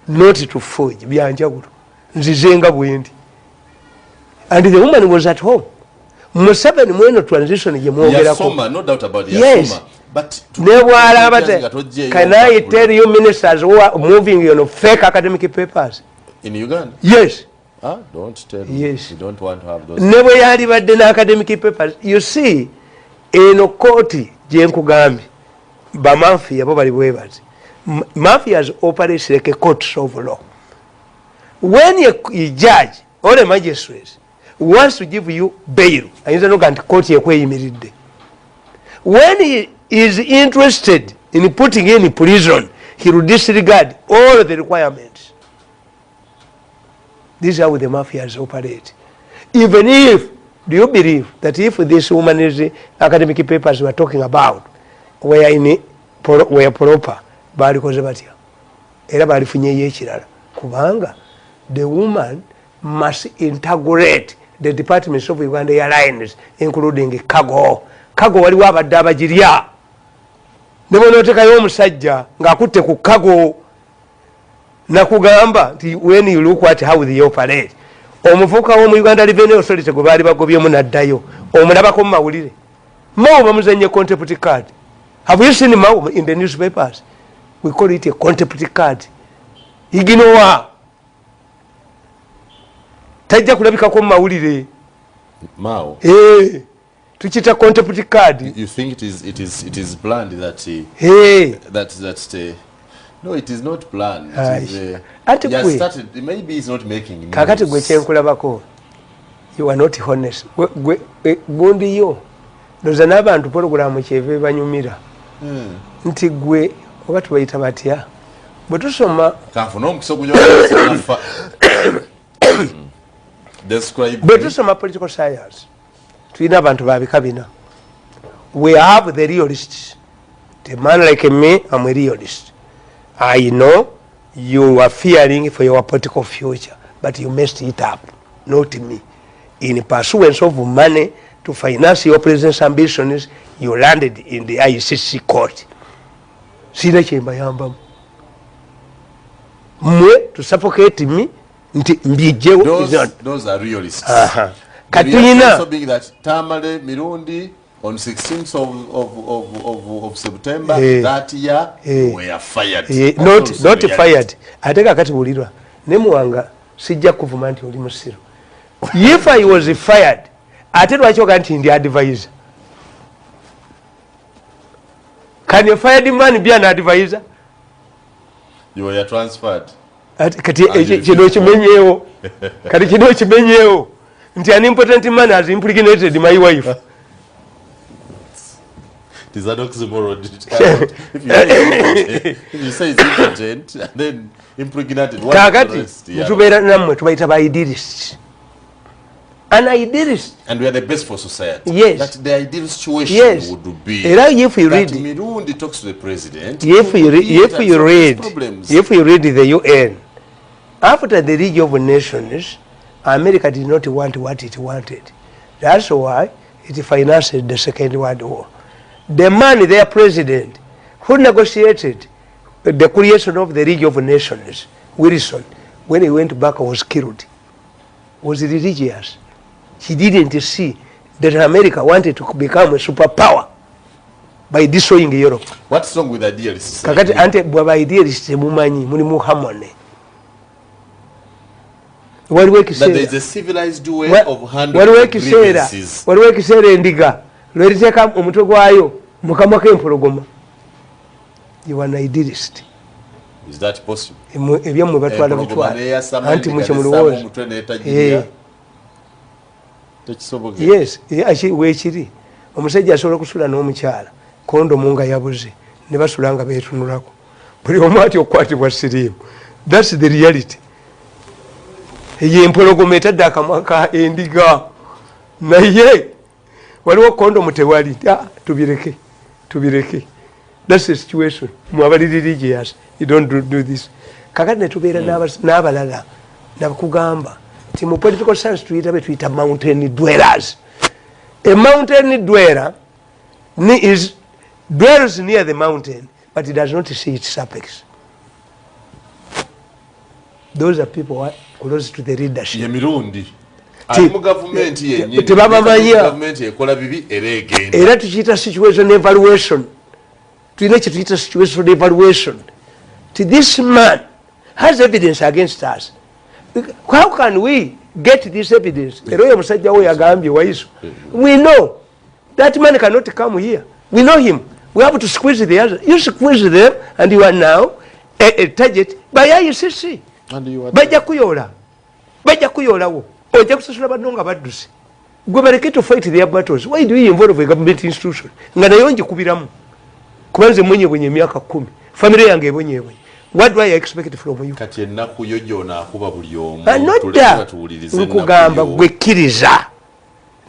not to forge. Bianjagulo. Nzizenga bwendi. And the woman was at home. Museveni mweno transition ye mwogerako. Yasoma, no doubt about yes. Yasoma. But can I tell you ministers who are moving fake academic papers? In Uganda? Yes. Don't tell me. Yes. You don't want to have those. Never yali badde na academic papers. You see, eno koti jenkugambi ba mafia bo bali bwebazi. Mafias operate like a court of law. When a judge or a magistrate wants to give you bail, when he is interested in putting you in prison, he will disregard all the requirements. This is how the mafias operate. Even if, do you believe that if this woman's academic papers we are talking about were proper, balikoze batya era balifunyeyo ekirala kubanga the woman must integrate the departments of Uganda Airlines including cargo waliwo abadde abagirya ne bonootekayo omusajja ng'akutte ku cargo nakugamba nti when you look at how they operate omuvuka w'omu Uganda Revenue Authority gwe baali bagobyemu n'addayo omulabako mu mawulire Mao bamuzannye contempt card. Have you seen Mao in the newspapers? We call it a contempt card. Iginowa. Tajja kulabika ko mawulire. Mao. Tuchita contempt card. You think it is planned that no, it is not planned. It is started, maybe it's not making news. Kakati gwe kyenkulabako. You are not honest. Gundi yo. Doza n'abantu program kyeve banyumira. Nti gwe obatu bayita batya. Bwe tusoma kafuna omukiso gunyo nafa. Describe. Bwe tusoma political science. Tulina abantu babika bina. We have the realists. The man like me, I'm a realist. I know you are fearing for your political future, but you messed it up, not me. In pursuance of money to finance your president's ambitions, you landed in the ICC court. Sina chemba yamba. Mwe to suffocate me. Those are realists. Katina. Also being that Tamale, Mirundi, on 16th of September that year, were fired. Not fired. Ateka kati bulirwa. Nemuwanga sijja kuvuma nti oli musiro. If I was fired, ate lwachoka nti ndi advisor. Can you fire the man be an advisor? You were transferred. Kati kino kimenyeewo. Kati kino kimenyeewo. Nti an important man has implicated my wife. It is an oxymoron. If you say it's impotent and then impregnated, what is the rest? An idealist. And we are the best for society. Yes. That the ideal situation would be if you read, that Mirundi talks to the president. If you read the UN, after the League of Nations, America did not want what it wanted. That's why it financed the Second World War. The man, their president, who negotiated the creation of the League of Nations, Wilson, when he went back was killed, was religious. He didn't see that America wanted to become a superpower by destroying Europe. What's wrong with idealists? Kakati ante bwaba idealists mumanyi mulimu harmony. That there is a civilized way of handling grievances. Waliwo ekiseera endiga lweriteeka omutwe gwayo mukamwa k'empologoma. You are an idealist. Is that possible? Ebyammwe batwala bitwala anti mukye mulowooza. Yes, weekiri omusajja asobola okusula n'omukyala kondomu nga yabuze ne basula nga beetunulako buli omu ati okukwatibwa siriimu. That's the reality. Eyo empologoma etadde akamwa ka endiga naye waliwo kondomu tewali. Tubireke. That's the situation. Mwabali religious, you don't do this. Kakati ne tubeera n'abalala nakugamba nti mu political science tuyita mountain dwellers. A mountain dweller dwells near the mountain, but he does not see its apex. Those are people who are close to the leadership. Mirundi. Era tukiyita situation evaluation. Tulina kye tuyita situation evaluation. This man has evidence against us. How can we get this evidence? We know that man cannot come here. We know him. We have to squeeze the others. You squeeze them and you are now a target by ICC. Bajja kuyoolawo ojja kusasula banno nga baddusi gwe baleke to fight their battles. Why do you involve a government institution nga nayo njikubiramu kuba nze mwenyebwenye emyaka 10 family yange ebonyebwenye. What do I expect from you? Kati ennaku yo gyona akuba buli omu nkugamba gwe kkiriza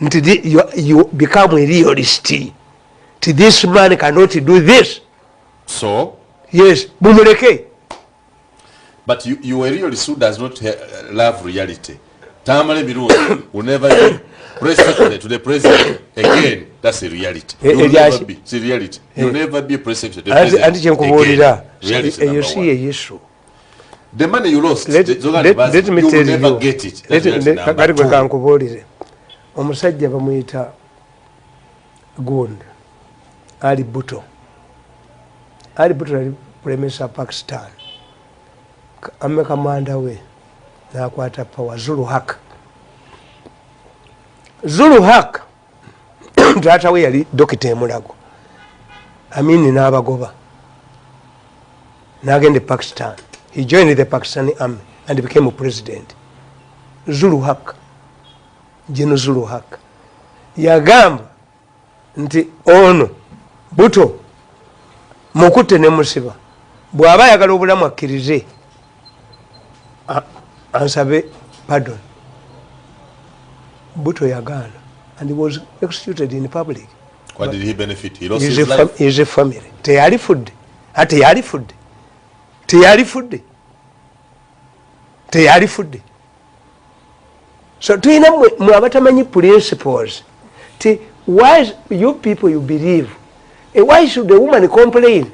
nti you become a realist. This man cannot do this. So? Yes, mumuleke. But you are a realist who does not love reality. Tamale Mirundi will never be press secretary to the president again. That's a reality. You will never be. It's a reality. You will never be a press secretary to the president again. Reality number one. The money you lost, let me you will never get it. That's reality number two. Omusajja bamuyita Gund Ali Bhutto ali kulemesa Pakistan. Ame kamanda we nakwata power Zulu Haq tata we yali dokita emulago Amini n'abagoba n'agenda Pakistan. He joined the Pakistani army and became a president. Zulu Haq, General Zulu Haq yagamba nti ono Bhutto mukutte ne musiba bw'aba ayagala obulamu akkirize ansabe pardon. Bhutto yagaana and he was executed in public. What did he benefit? He lost his life. His family. Teyali fudde. So tuyina mwe abatamanyi principles. Why you people you believe? Why should the woman complain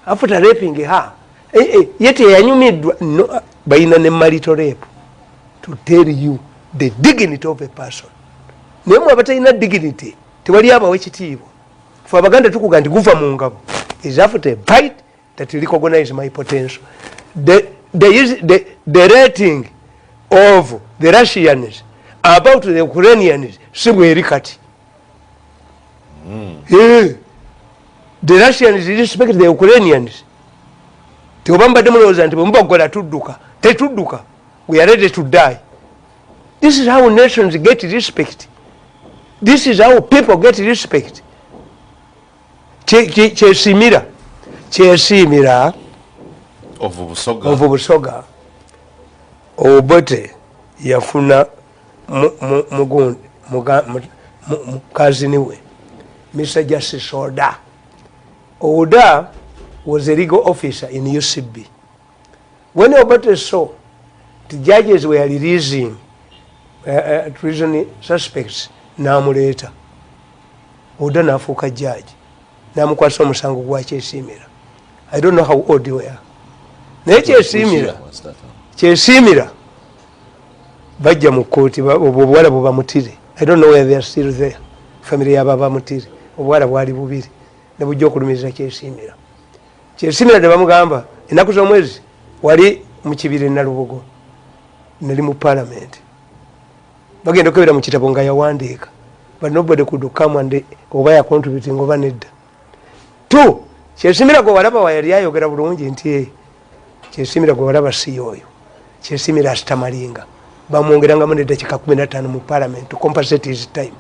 after raping her? Yet yanyumidwa no bayina ne marital rape to tell you the dignity of a person. Nemwe abatalina dignity tewali abawe ekitiibwa. Fe Abaganda tukuga nti guva mu ngabo is after a bite that recognize my potential. The rating of the Russians about the Ukrainians si bweri kati. The Russians respect the Ukrainians. Tewabambadde mulowooza nti bwemubagola tetudduka. We are ready to die. This is how nations get respect. This is how people get respect. kyesimira ovu busoga Obote yafuna mukazini we Mr. Justice Oda. Oda was a legal officer in UCB. When Obote saw the judges were releasing treason suspects, namuleta Oda nafuuka judge namukwasa omusango gwa kyesimira. I don't know how old they were. Naye kyesimira bajja mu kooti obuwala bwe bamutire. I don't know where they are still there. Family yaba bamutire obuwala bwali bubiri ne bujja okulumiriza kyesimira. Kyesimira ne bamugamba ennaku z'omwezi wali mu kibira e Nalubugo nali mu parliament bagenda okebera mu kitabo nga yawandiika but nobody could come and oba ya contributing oba nedda. Two, kyesimira gwe walaba wa yali ayogera bulungi nti kyesimira gwe walaba si oyo kyesimira asitamalinga bamwongerangamu n'eddakiika 15 mu parliament to compensate his time.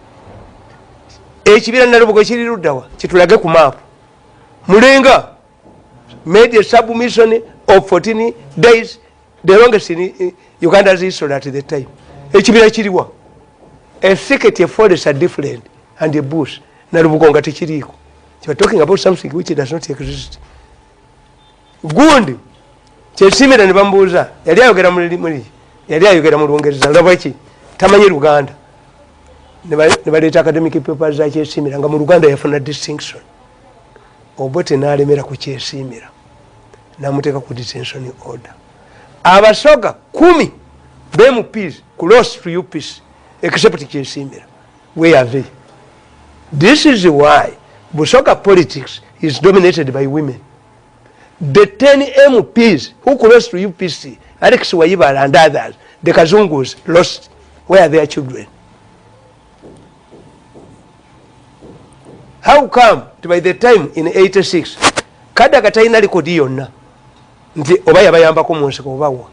Ekibira Nalubugo kiri luddawa kitulage ku maapu. Mulenga made a submission of 14 days, the longest in Uganda's history at the time. Ekibira kiriwa. A thicket, a forest are different and a bush. Nalubugo nga tekiriiko. You are talking about something which does not exist. Gundi kyesimira ne bambuuza yali ayogera mu Lungereza lwaki tamanyi Luganda ne baleeta academic papers za kyesimira nga mu Luganda yafuna distinction. Obote n'alemera ku kyesimira n'amuteeka ku detention order. Abasoga 10 b'MPs close to UPC except kyesimira. Where are they? This is why Busoga politics is dominated by women. The 10 MPs who close to UPC, Alex Wayibala and others, the Kazungus lost. Where are their children? How come by the time in 86 kada kataina likodi yonna nti oba yabayambako mu nsiko obawa,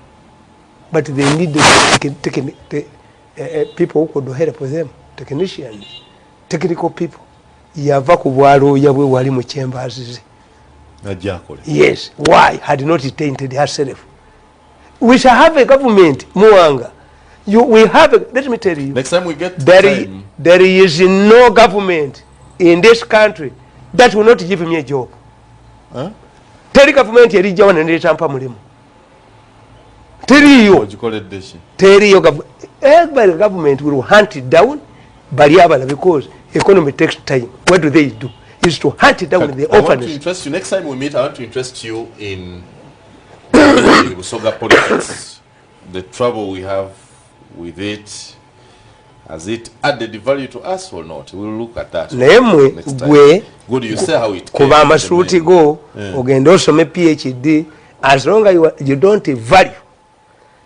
but they needed people who could help them, technicians, technical people. Yava ku bwalo yabwe wali mu chambers. Yes, why had not tainted herself? We shall have a government, Muanga. We have a, let me tell you. Next time we get there is no government in this country that will not give me a job. Huh? Tell government yeri jawana ndi champa mulimu. Tell you. What you call it this? Tell you every government will hunt it down because economy takes time. What do they do? Is to hunt it down the orphanage. I want to interest you. Next time we meet, I want to interest you in Busoga politics. The trouble we have with it. Has it added value to us or not? We'll look at that next time. Good, you say how it came. Masuti go, ogenda osome PhD, as long as you don't value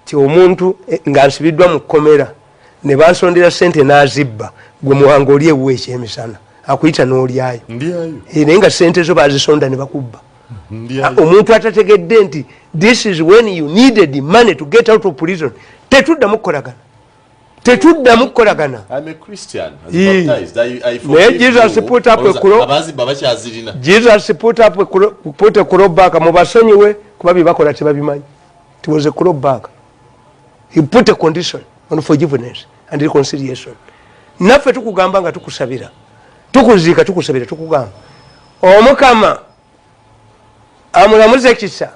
ti omuntu nga nsibiddwa mu kkomera ne bansondera sente n'azibba gwe muhango oli ewuwa ekyemisana akuyita n'olyayo naye nga sente zo bazisonda ne bakubba. Omuntu atategedde nti this is when you needed the money to get out of prison, tetuddamu kukolagana. I'm a Christian. Baptized. I forgive Jesus you. Put up Jesus put a crop back. Mubasonyiwe kubabi bakola tebabimanyi. It was a crop back. He put a condition on forgiveness and reconciliation. Naffe tukugamba nga tukusabira. Tukuziika tukusabira tukugamba. Omukama amulamuze kisa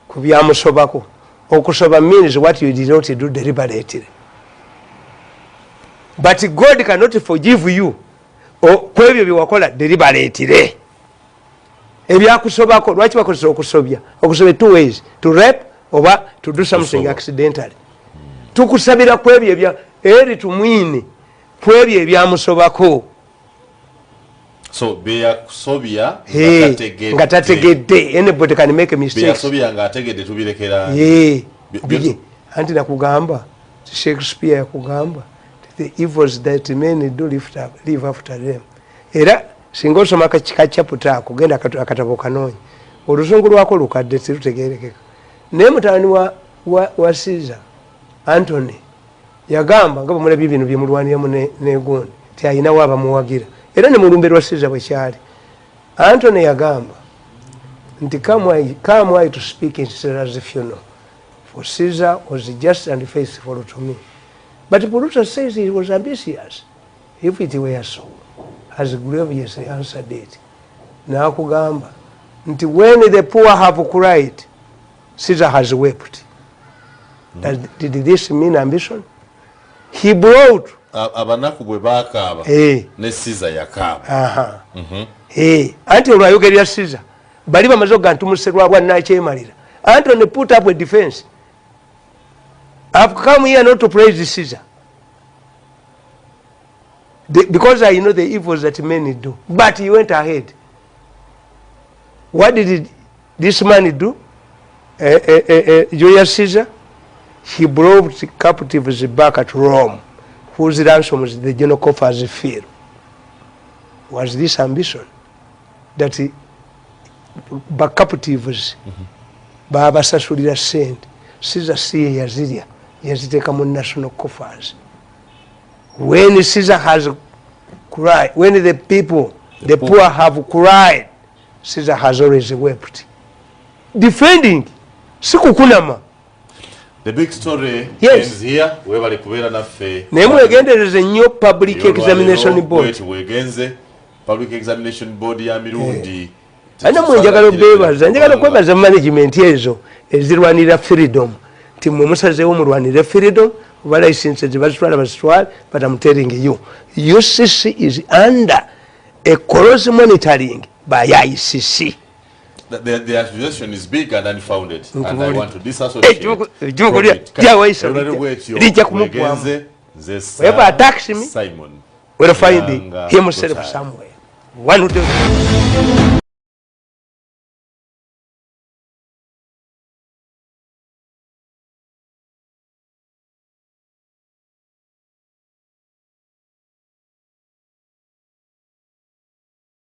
ku byamusobako. Okusoba means what you did not do deliberately. But God cannot forgive you kwebyo byewakola deliberately. Ebyakusobako lwaki bakozesa okusobya? Okusobya two ways, to rape oba to do something accidentally. Tukusabira kwebyo ebya eri tumwine kwebyo ebyamusobako. So byakusobya nga tategedde. Anybody can make a mistake. Byakusobya nga ategedde tubirekera. Anti nakugamba Shakespeare yakugamba the evils that men do live after them. Era singa osoma chapter kugenda akatabo kanonyi oluzungu lwako lukadde terutegerekeka. Naye mutani wa Caesar Antony yagamba nga bamulabye bino byemulwaniramu negundi ti ayinawo abamuwagira. Era ne mulumbe lwa Caesar bwe kyali Anthony yagamba nti come why to speak in Caesar's funeral, for Caesar was just and faithful to me. But Plutarch says he was ambitious. If it were so, as grievously answered it. Now kugamba nti when the poor have cried, Caesar has wept. Did this mean ambition? He brought abanaku bwe bakaaba ne Caesar yakaaba. Anti olwayogerera Caesar bali bamaze okugantumuserwa bwa nakyemalira. Anthony put up a defense. I've come here not to praise Caesar, because I know the evils that men do. But he went ahead. What did this man do? Julius Caesar? He brought captives back at Rome, whose ransoms the general coffers fill. Was this ambition? That back captives, Baba Sasurira sent, Caesar see Yaziria, Yaziteka mon national coffers. When Caesar has cried, when the people, the poor have cried, Caesar has always wept. Defending, sikukunama. The big story ends here. We bali kubeera naffe. Nemu egendereze nnyo public examination board. Wegenze public examination board ya Mirundi. Ana mwenjagala bebaza, njagala kwebaza management ezo ezirwanira freedom. Timwe musazeewo mulwanire freedom, oba license zibazitwala bazitwala, but I'm telling you, UCC is under a close monitoring by ICC. The accusation is big and unfounded, and I want to disassociate from it. Whoever attacks me will find himself somewhere. One who does.